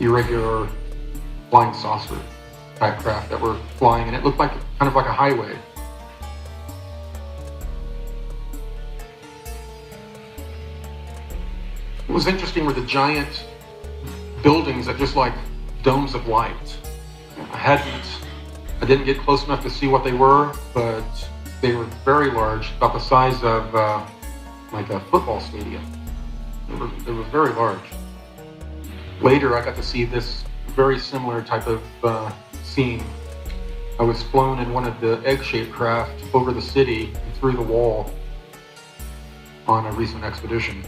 irregular flying saucer type craft that were flying, and it looked like kind of like a highway. What was interesting were the giant buildings that just like domes of light. I didn't get close enough to see what they were, but they were very large, about the size of like a football stadium. They were very large. Later, I got to see this very similar type of scene. I was flown in one of the egg-shaped craft over the city and through the wall on a recent expedition.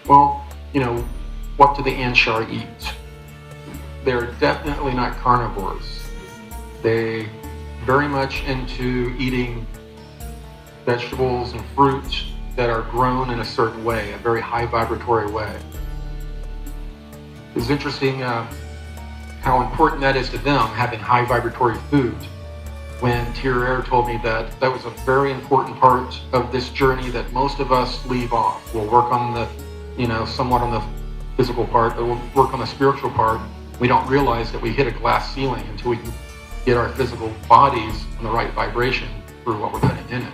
Well, what do the Anshar eat? They're definitely not carnivores. They very much into eating vegetables and fruit that are grown in a certain way, a very high vibratory way. It's interesting how important that is to them, having high vibratory food. When Thierry told me that was a very important part of this journey that most of us leave off. We'll work on the, somewhat on the physical part, but we'll work on the spiritual part. We don't realize that we hit a glass ceiling until we can get our physical bodies on the right vibration for what we're putting in it.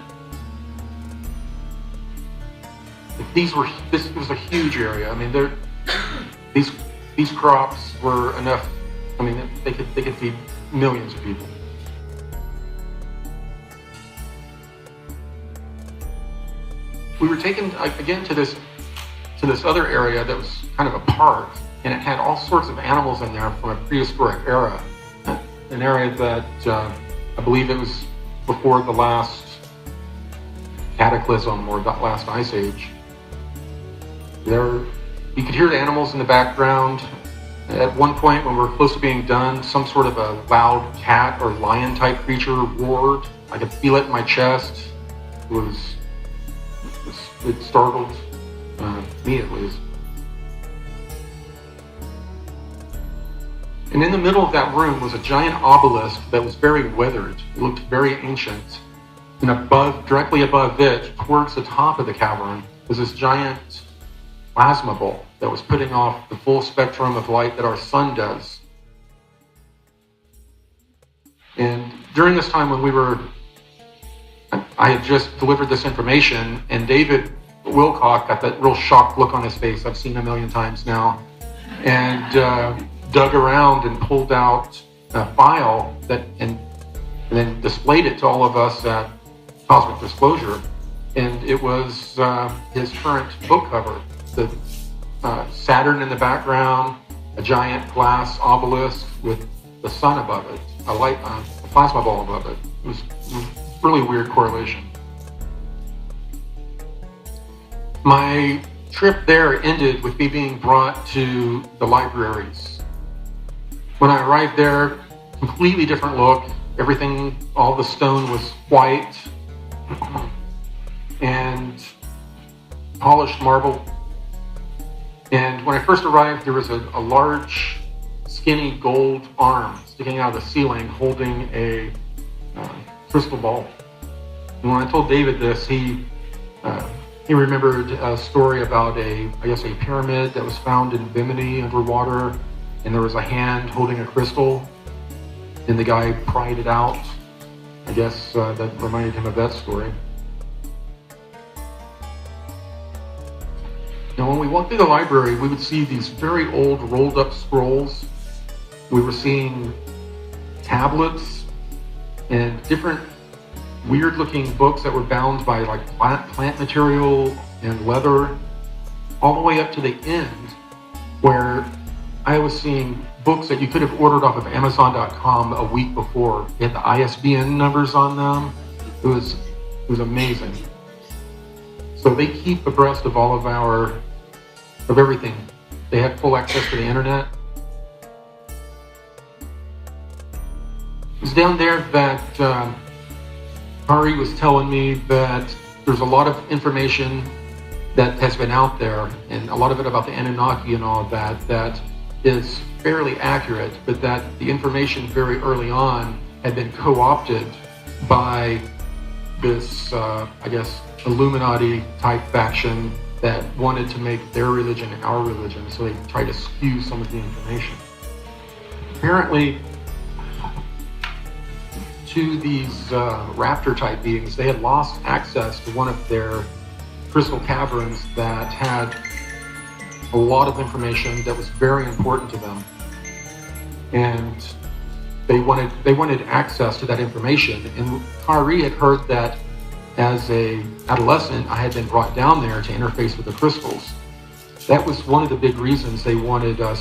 This was a huge area. I mean, these crops were enough. I mean, they could feed millions of people. We were taken again to this other area that was kind of a park, and it had all sorts of animals in there from a prehistoric era, an area that I believe it was before the last cataclysm or the last ice age. You could hear the animals in the background. At one point, when we were close to being done, some sort of a loud cat or lion type creature roared. I could feel it in my chest. It startled me at least. And in the middle of that room was a giant obelisk that was very weathered. It looked very ancient. And directly above it, towards the top of the cavern, was this giant plasma ball that was putting off the full spectrum of light that our sun does. And during this time when I had just delivered this information, and David Wilcock got that real shocked look on his face I've seen a million times now, and dug around and pulled out a file and then displayed it to all of us at Cosmic Disclosure. And it was his current book cover. The Saturn in the background, a giant glass obelisk with the sun above it, a plasma ball above it. It was a really weird correlation. My trip there ended with me being brought to the libraries. When I arrived there, completely different look. Everything, all the stone was white and polished marble. And when I first arrived, there was a large, skinny gold arm sticking out of the ceiling holding a crystal ball. And when I told David this, he remembered a story about a pyramid that was found in Bimini underwater, and there was a hand holding a crystal, and the guy pried it out. I guess that reminded him of that story. Now, when we walked through the library, we would see these very old rolled up scrolls. We were seeing tablets and different weird looking books that were bound by like plant material and leather, all the way up to the end where I was seeing books that you could have ordered off of Amazon.com a week before. They had the ISBN numbers on them. It was amazing. So they keep abreast of all of everything. They have full access to the internet. It was down there that Ari was telling me that there's a lot of information that has been out there, and a lot of it about the Anunnaki and all of that is fairly accurate, but that the information very early on had been co-opted by this, Illuminati type faction that wanted to make their religion our religion, so they tried to skew some of the information. Apparently, to these raptor type beings, they had lost access to one of their crystal caverns that had a lot of information that was very important to them, and they wanted access to that information. And Kyrie had heard that as a adolescent, I had been brought down there to interface with the crystals. that was one of the big reasons they wanted to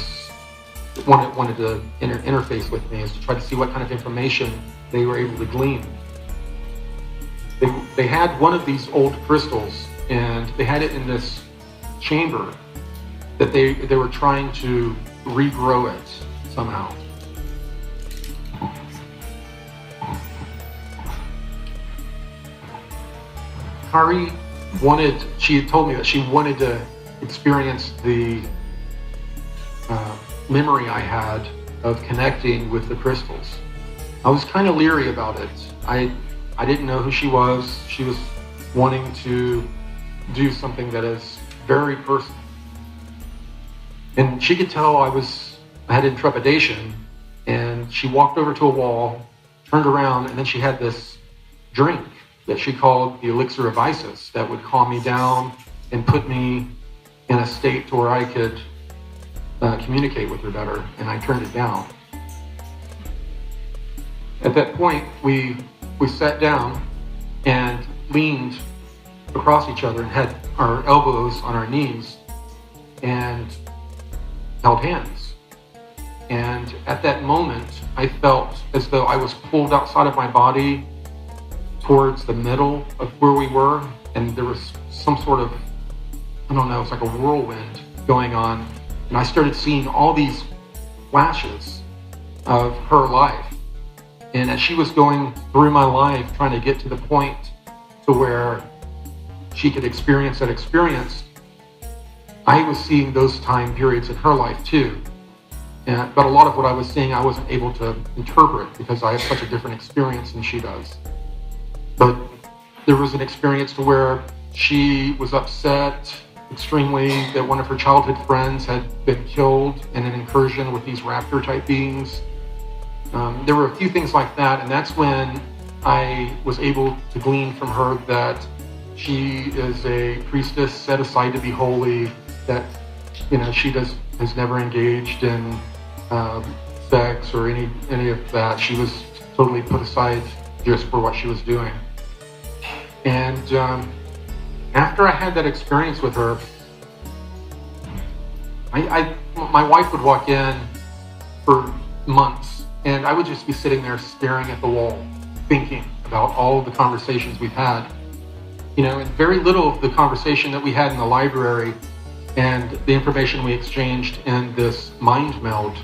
interface with me, is to try to see what kind of information they were able to glean. They had one of these old crystals, and they had it in this chamber that they were trying to regrow it somehow. Kari she had told me that she wanted to experience the memory I had of connecting with the crystals. I was kind of leery about it. I didn't know who she was. She was wanting to do something that is very personal. And she could tell I had intrepidation, and she walked over to a wall, turned around, and then she had this drink that she called the elixir of Isis that would calm me down and put me in a state to where I could communicate with her better, and I turned it down. At that point, we sat down and leaned across each other and had our elbows on our knees and held hands. And at that moment, I felt as though I was pulled outside of my body towards the middle of where we were, and there was some sort of, I don't know, it's like a whirlwind going on, and I started seeing all these flashes of her life. And as she was going through my life, trying to get to the point to where she could experience that experience, I was seeing those time periods in her life too. But a lot of what I was seeing, I wasn't able to interpret because I have such a different experience than she does. But there was an experience to where she was upset extremely that one of her childhood friends had been killed in an incursion with these raptor type beings. There were a few things like that, and that's when I was able to glean from her that she is a priestess set aside to be holy, that she has never engaged in sex or any of that. She was totally put aside just for what she was doing. And after I had that experience with her, my wife would walk in for months, and I would just be sitting there staring at the wall, thinking about all of the conversations we've had. And very little of the conversation that we had in the library and the information we exchanged in this mind meld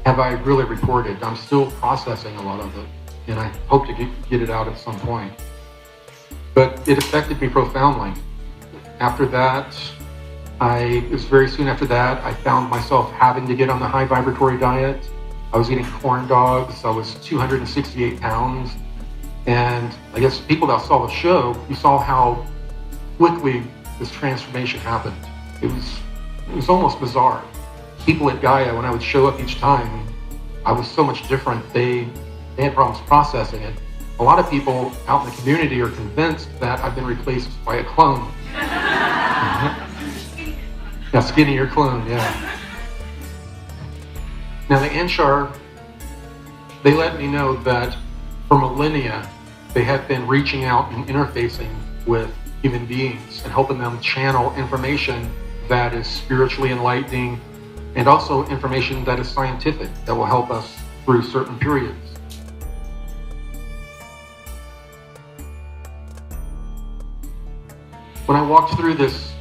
have I really reported. I'm still processing a lot of it, and I hope to get it out at some point. But it affected me profoundly. After that, it was very soon after that, I found myself having to get on the high vibratory diet. I was eating corn dogs. I was 268 pounds. And I guess people that saw the show, you saw how quickly this transformation happened. It was almost bizarre. People at Gaia, when I would show up each time, I was so much different. They had problems processing it. A lot of people out in the community are convinced that I've been replaced by a clone. A skinnier clone, yeah. Now the Anshar, they let me know that for millennia, they have been reaching out and interfacing with human beings and helping them channel information that is spiritually enlightening and also information that is scientific that will help us through certain periods. When I walked through this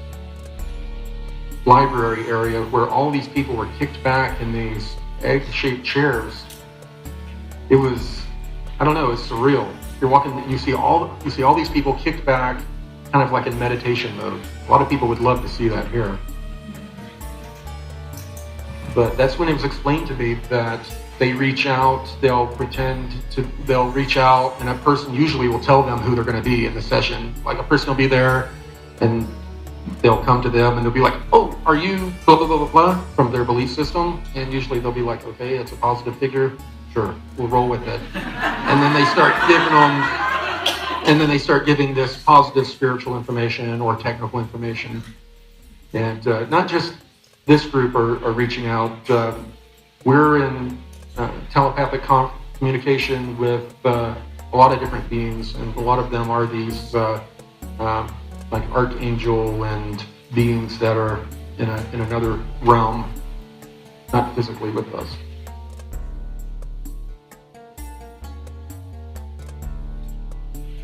library area where all these people were kicked back in these egg-shaped chairs, it was, I don't know, it's surreal. You're walking, you see all these people kicked back, kind of like in meditation mode. A lot of people would love to see that here. But that's when it was explained to me that they reach out, they'll reach out, and a person usually will tell them who they're going to be in the session. Like a person will be there, and they'll come to them, and they'll be like, "Oh, are you blah, blah, blah, blah, blah," from their belief system. And usually they'll be like, "Okay, it's a positive figure. Sure, we'll roll with it." And then they start giving this positive spiritual information or technical information. And not just this group are reaching out. We're in telepathic communication with a lot of different beings, and a lot of them are these like archangel and beings that are in another realm, not physically with us.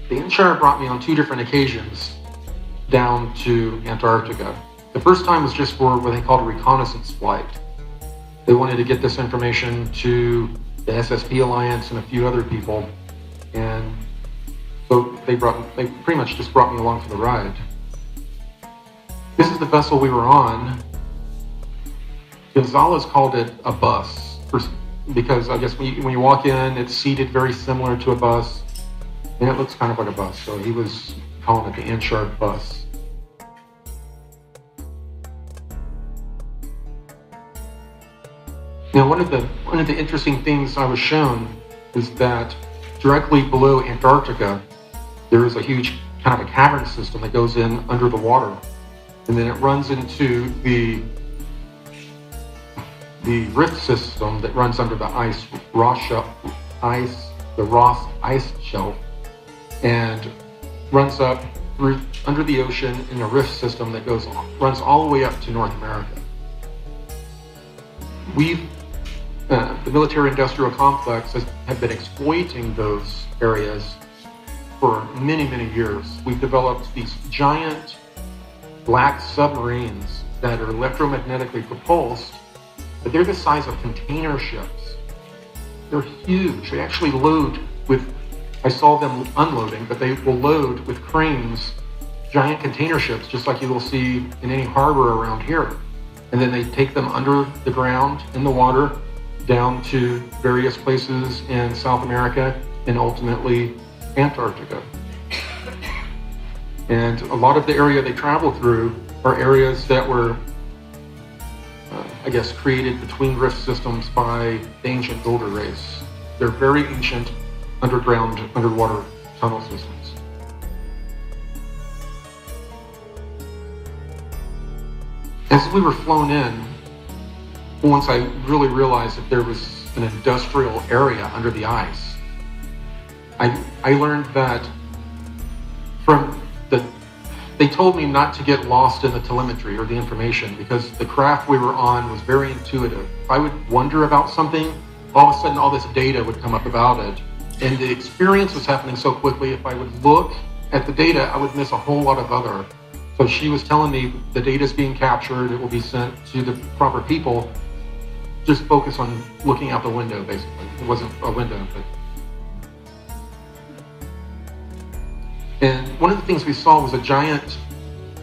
The Inshire brought me on 2 different occasions down to Antarctica. The first time was just for what they called a reconnaissance flight. They wanted to get this information to the SSP Alliance and a few other people, and so they pretty much just brought me along for the ride. This is the vessel we were on. Gonzalez called it a bus because I guess when you walk in, it's seated very similar to a bus, and it looks kind of like a bus. So he was calling it the Inshire bus. Now, one of the interesting things I was shown is that directly below Antarctica, there is a huge kind of a cavern system that goes in under the water, and then it runs into the rift system that runs under the Ross ice shelf, and runs up through under the ocean in a rift system that runs all the way up to North America. The military-industrial complex have been exploiting those areas for many, many years. We've developed these giant black submarines that are electromagnetically propulsed, but they're the size of container ships. They're huge. They actually load with, I saw them unloading, but they will load with cranes, giant container ships, just like you will see in any harbor around here. And then they take them under the ground in the water down to various places in South America and ultimately Antarctica. And a lot of the area they travel through are areas that were, created between rift systems by the ancient Goode race. They're very ancient underwater tunnel systems. As we were flown in, once I really realized that there was an industrial area under the ice, I learned that they told me not to get lost in the telemetry or the information because the craft we were on was very intuitive. If I would wonder about something, all of a sudden all this data would come up about it. And the experience was happening so quickly, if I would look at the data, I would miss a whole lot of other. So she was telling me the data is being captured, it will be sent to the proper people. Just focus on looking out the window, basically. It wasn't a window, but. And one of the things we saw was a giant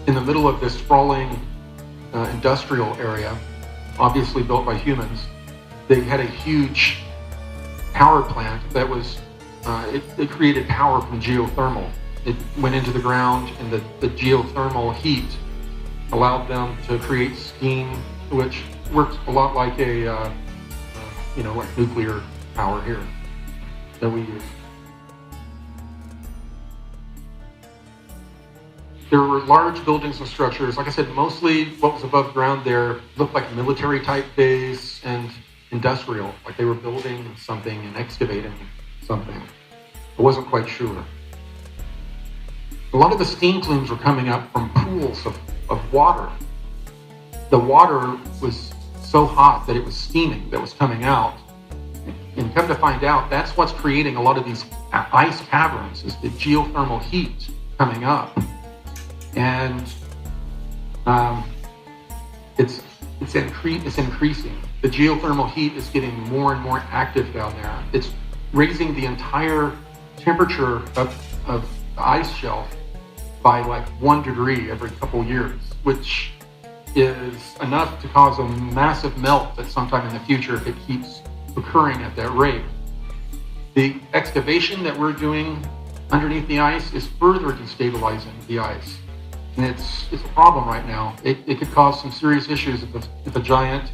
in the middle of this sprawling industrial area, obviously built by humans. They had a huge power plant that was, it created power from geothermal. It went into the ground, and the geothermal heat allowed them to create steam, which works a lot like like nuclear power here that we use. There were large buildings and structures. Like I said, mostly what was above ground there looked like a military type base and industrial, like they were building something and excavating something. I wasn't quite sure. A lot of the steam plumes were coming up from pools of water. The water was so hot that it was steaming that was coming out. And come to find out, that's what's creating a lot of these ice caverns, is the geothermal heat coming up. And it's increasing. The geothermal heat is getting more and more active down there. It's raising the entire temperature of the ice shelf by like 1 degree every couple years, which is enough to cause a massive melt at some time in the future if it keeps occurring at that rate. The excavation that we're doing underneath the ice is further destabilizing the ice. And it's a problem right now. It could cause some serious issues if a giant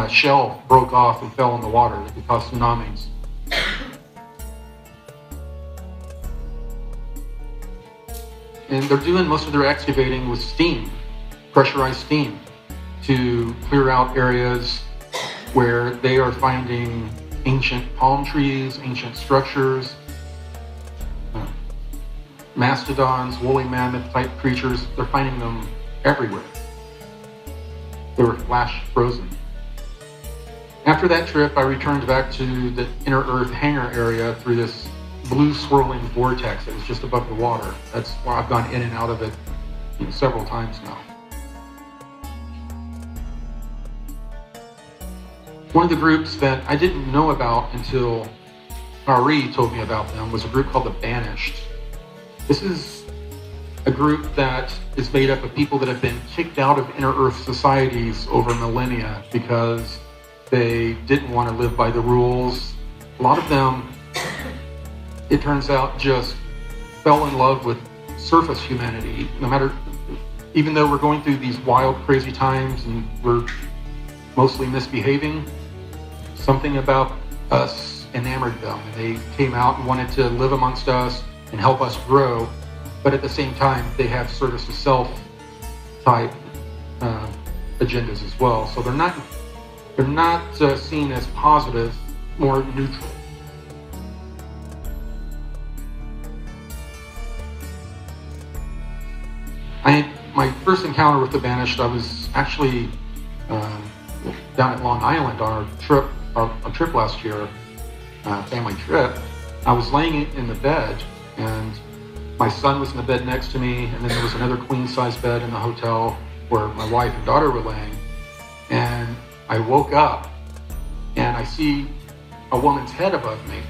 shelf broke off and fell in the water. It could cause tsunamis. And they're doing most of their excavating with steam, pressurized steam, to clear out areas where they are finding ancient palm trees, ancient structures, mastodons, woolly mammoth type creatures. They're finding them everywhere. They were flash frozen. After that trip, I returned back to the inner Earth hangar area through this blue swirling vortex that was just above the water. That's where I've gone in and out of it several times now. One of the groups that I didn't know about until Ari told me about them was a group called the Banished. This is a group that is made up of people that have been kicked out of inner Earth societies over millennia because they didn't want to live by the rules. A lot of them, it turns out, just fell in love with surface humanity. Even though we're going through these wild, crazy times and we're mostly misbehaving, something about us enamored them. And they came out and wanted to live amongst us and help us grow. But at the same time, they have service to self type agendas as well. So they're not seen as positive, more neutral. My first encounter with the Banished, I was actually down at Long Island on our trip last year, family trip. I was laying in the bed, and my son was in the bed next to me, and then there was another queen-size bed in the hotel where my wife and daughter were laying. And I woke up, and I see a woman's head above me,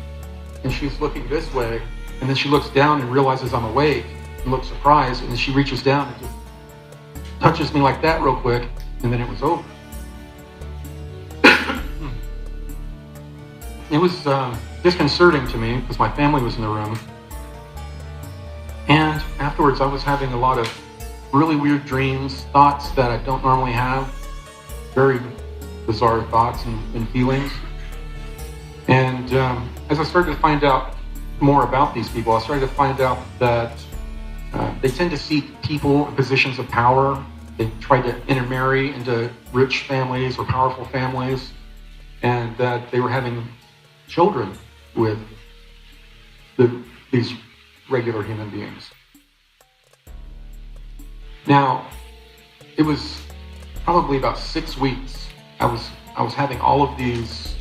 and she's looking this way, and then she looks down and realizes I'm awake, and looks surprised, and then she reaches down and just touches me like that real quick, and then it was over. It was disconcerting to me because my family was in the room, and afterwards I was having a lot of really weird dreams, thoughts that I don't normally have, very bizarre thoughts and feelings. And as I started to find out more about these people, I started to find out that they tend to seek people in positions of power. They try to intermarry into rich families or powerful families, and that they were having children with these regular human beings. Now, it was probably about 6 weeks. I was having all of these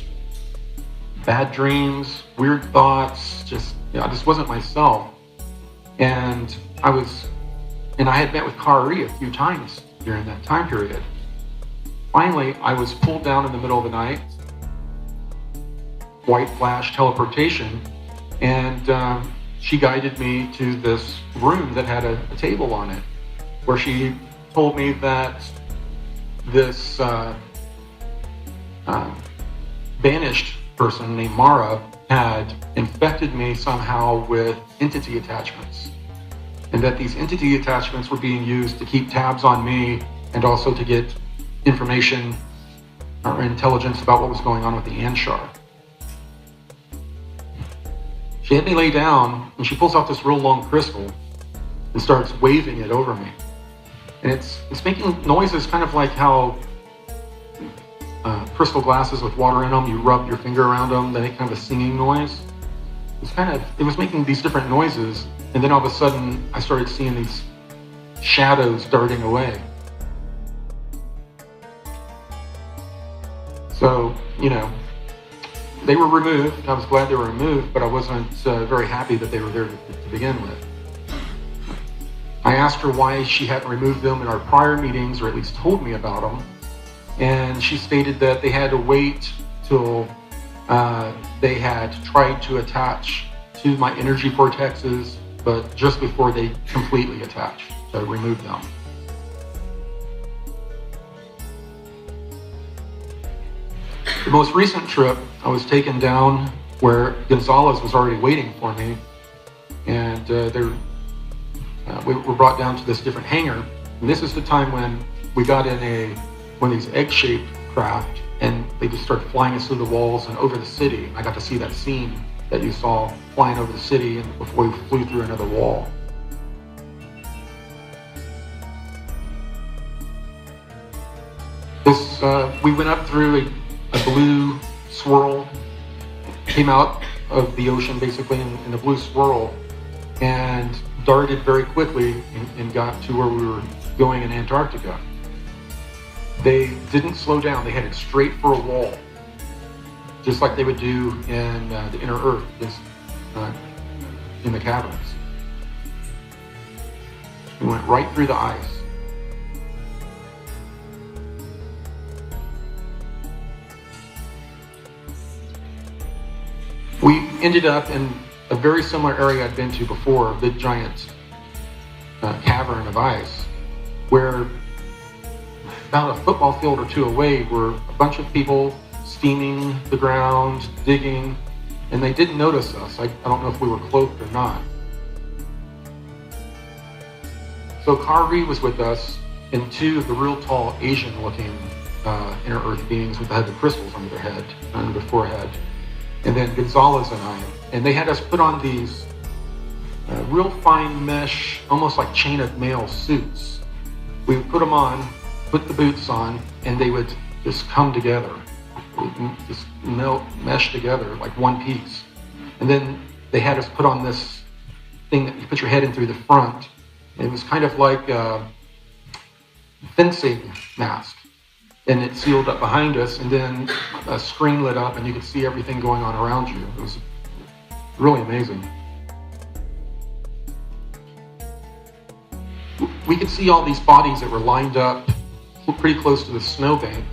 bad dreams, weird thoughts, I just wasn't myself. And I had met with Kari a few times during that time period. Finally, I was pulled down in the middle of the night, white flash teleportation, and she guided me to this room that had a table on it, where she told me that this banished person named Mara had infected me somehow with entity attachments, and that these entity attachments were being used to keep tabs on me and also to get information or intelligence about what was going on with the Anshar. She had me lay down, and she pulls out this real long crystal and starts waving it over me. And it's making noises kind of like how crystal glasses with water in them, you rub your finger around them, they make kind of a singing noise. It was making these different noises, and then all of a sudden I started seeing these shadows darting away. So, they were removed. I was glad they were removed, but I wasn't very happy that they were there to begin with. I asked her why she hadn't removed them in our prior meetings, or at least told me about them. And she stated that they had to wait till they had tried to attach to my energy vortexes, but just before they completely attached, to remove them. The most recent trip, I was taken down where Gonzalez was already waiting for me, and we were brought down to this different hangar. And this is the time when we got in one of these egg-shaped craft, and they just started flying us through the walls and over the city. I got to see that scene that you saw flying over the city and before we flew through another wall. We went up through a blue swirl, came out of the ocean basically in a blue swirl, and darted very quickly and got to where we were going in Antarctica. They didn't slow down. They headed straight for a wall, just like they would do in the inner earth, in the caverns. We went right through the ice. We ended up in a very similar area I'd been to before, a big giant cavern of ice, where about a football field or two away were a bunch of people steaming the ground, digging, and they didn't notice us. I don't know if we were cloaked or not. So Kari was with us, and two of the real tall Asian-looking inner earth beings with the head of crystals under their head, under their forehead. And then Gonzalez and I, and they had us put on these real fine mesh, almost like chain of mail suits. We would put them on, put the boots on, and they would just come together, just mesh together like one piece. And then they had us put on this thing that you put your head in through the front. It was kind of like a fencing mask. And it sealed up behind us, and then a screen lit up, and you could see everything going on around you. It was really amazing. We could see all these bodies that were lined up pretty close to the snowbank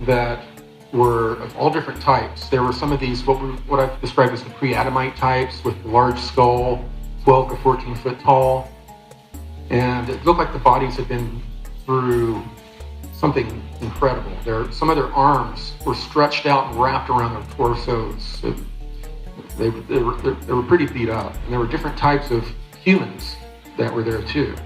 that were of all different types. There were some of these, what I've described as the pre-Adamite types with the large skull, 12 to 14 foot tall. And it looked like the bodies had been through something incredible. Some of their arms were stretched out and wrapped around their torsos. They were pretty beat up. And there were different types of humans that were there too.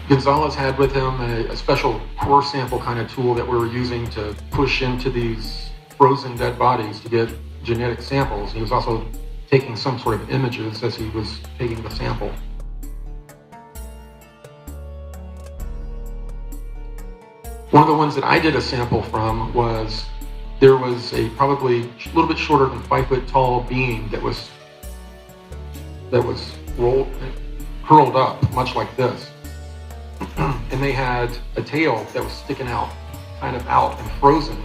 Gonzalez had with him a special core sample kind of tool that we were using to push into these frozen dead bodies to get genetic samples. He was also taking some sort of images as he was taking the sample. One of the ones that I did a sample from was, there was a probably a little bit shorter than 5 foot tall being that was curled up, much like this. And they had a tail that was sticking out, kind of out and frozen.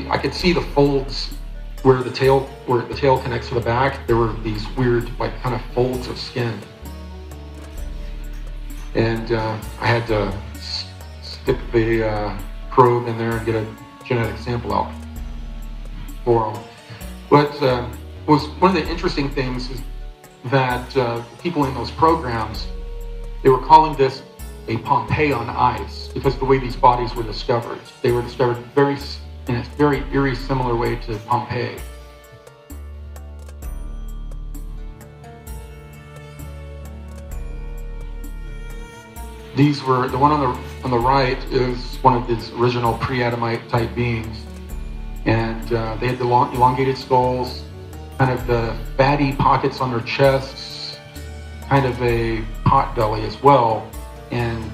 I could see the folds where the tail connects to the back. There were these weird, like, kind of folds of skin. And I had to stick the probe in there and get a genetic sample out for them. But was one of the interesting things is that people in those programs, they were calling this a Pompeii on ice because of the way these bodies were discovered. They were discovered in a very eerie, similar way to Pompeii. These were, the one on the right is one of these original pre-Adamite type beings. And they had the long, elongated skulls, kind of the fatty pockets on their chests, kind of a pot belly as well, and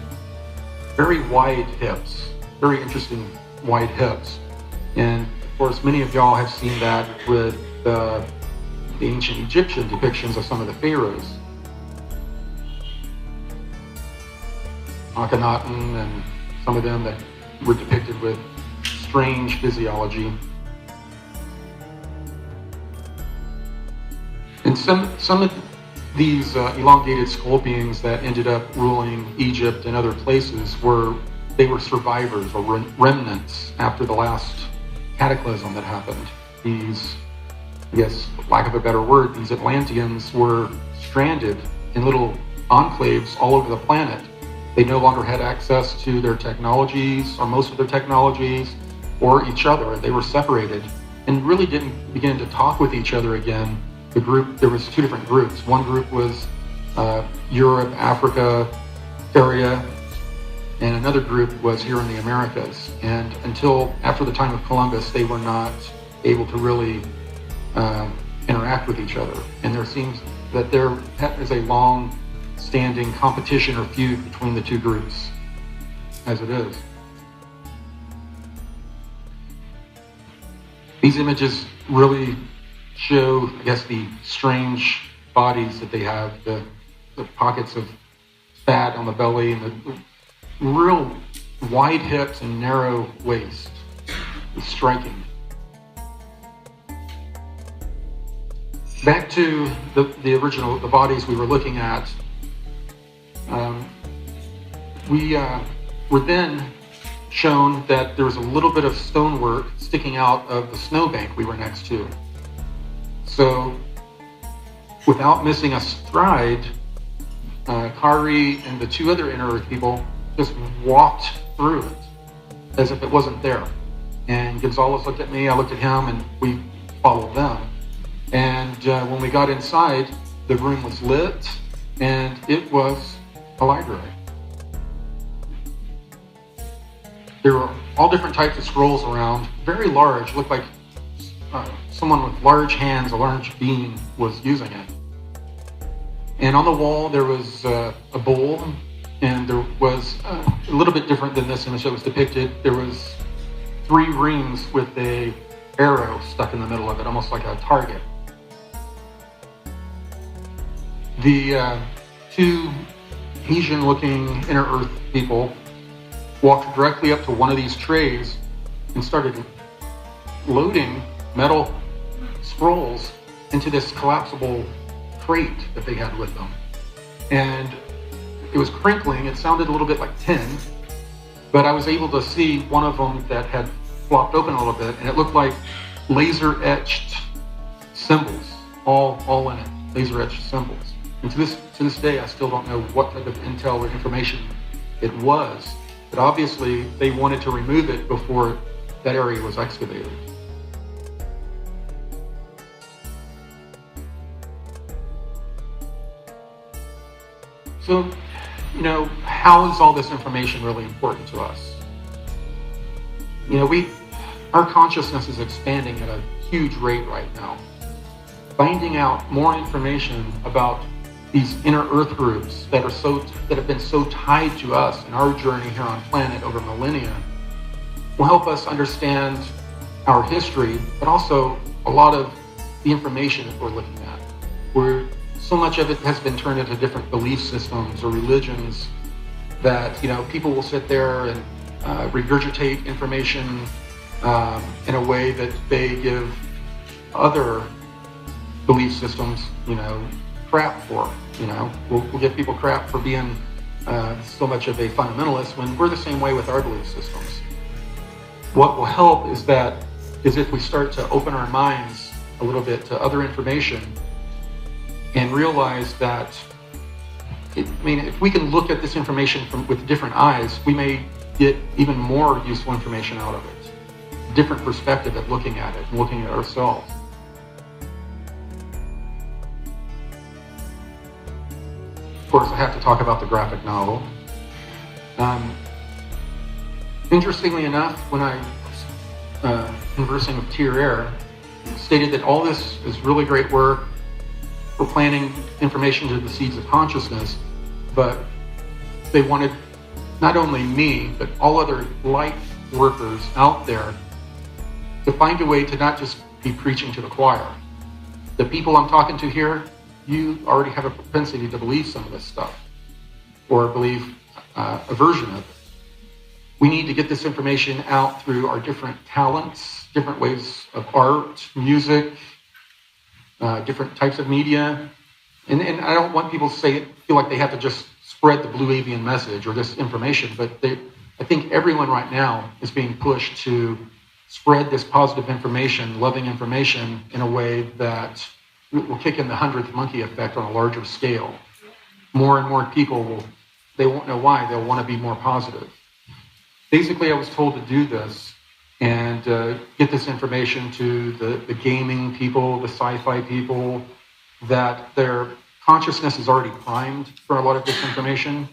very wide hips, very interesting wide hips. And of course, many of y'all have seen that with the ancient Egyptian depictions of some of the pharaohs. Akhenaten and some of them that were depicted with strange physiology. And some of these elongated skull beings that ended up ruling Egypt and other places were survivors or remnants after the last cataclysm that happened. These, I guess, lack of a better word, these Atlanteans were stranded in little enclaves all over the planet. They no longer had access to their technologies, or most of their technologies, or each other. They were separated and really didn't begin to talk with each other again. The group, there was two different groups. One group was Europe, Africa area, and another group was here in the Americas. And until after the time of Columbus, they were not able to really interact with each other. And there seems that there is a long-standing competition or feud between the two groups, as it is. These images really show, I guess, the strange bodies that they have, the pockets of fat on the belly and the real wide hips and narrow waist. It's striking. Back to the original, the bodies we were looking at. We were then shown that there was a little bit of stonework sticking out of the snowbank we were next to. So, without missing a stride, Kari and the two other Inner Earth people just walked through it as if it wasn't there. And Gonzalez looked at me, I looked at him, and we followed them. And when we got inside, the room was lit, and it was a library. There were all different types of scrolls around, very large, looked like someone with large hands, a large being, was using it. And on the wall there was a bowl, and there was a little bit different than this image that was depicted. There was 3 rings with a arrow stuck in the middle of it, almost like a target. The 2 Asian-looking Inner Earth people walked directly up to one of these trays and started loading metal scrolls into this collapsible crate that they had with them. And it was crinkling. It sounded a little bit like tin, but I was able to see one of them that had flopped open a little bit, and it looked like laser-etched symbols, all in it, laser-etched symbols. And to this day, I still don't know what type of intel or information it was, but obviously they wanted to remove it before that area was excavated. So, how is all this information really important to us? Our consciousness is expanding at a huge rate right now. Finding out more information about these Inner Earth groups that have been so tied to us in our journey here on planet over millennia will help us understand our history, but also a lot of the information that we're looking at. So much of it has been turned into different belief systems or religions that, people will sit there and regurgitate information in a way that they give other belief systems, crap for. We'll give people crap for being so much of a fundamentalist when we're the same way with our belief systems. What will help is if we start to open our minds a little bit to other information and realize that, if we can look at this information with different eyes, we may get even more useful information out of it. A different perspective of looking at it and looking at ourselves. Of course, I have to talk about the graphic novel. Interestingly enough, when I was conversing with Tier Air, stated that all this is really great work. We're planting information to the seeds of consciousness, but they wanted not only me, but all other light workers out there to find a way to not just be preaching to the choir. The people I'm talking to here, you already have a propensity to believe some of this stuff, or believe a version of it. We need to get this information out through our different talents, different ways of art, music, different types of media. And I don't want people to feel like they have to just spread the blue avian message or this information, but I think everyone right now is being pushed to spread this positive information, loving information in a way that will kick in the 100th monkey effect on a larger scale. More and more people they won't know why, they'll want to be more positive. Basically, I was told to do this and get this information to the gaming people, the sci-fi people, that their consciousness is already primed for a lot of this information,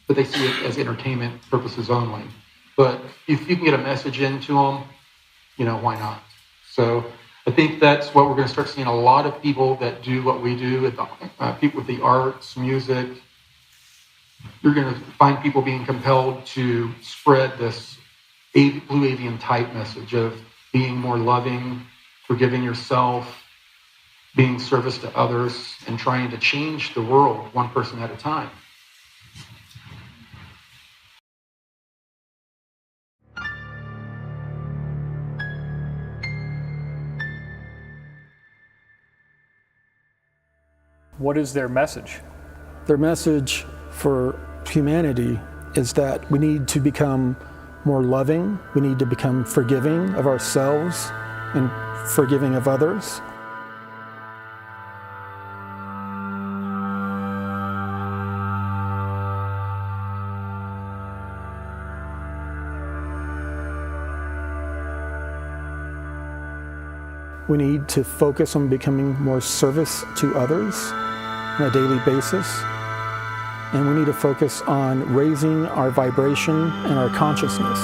but they see it as entertainment purposes only. But if you can get a message into them, why not? So I think that's what we're going to start seeing. A lot of people that do what we do, people with the arts, music, you're going to find people being compelled to spread this blue avian type message of being more loving, forgiving yourself, being service to others and trying to change the world one person at a time. What is their message? Their message for humanity is that we need to become more loving, we need to become forgiving of ourselves and forgiving of others. We need to focus on becoming more service to others on a daily basis. And we need to focus on raising our vibration and our consciousness.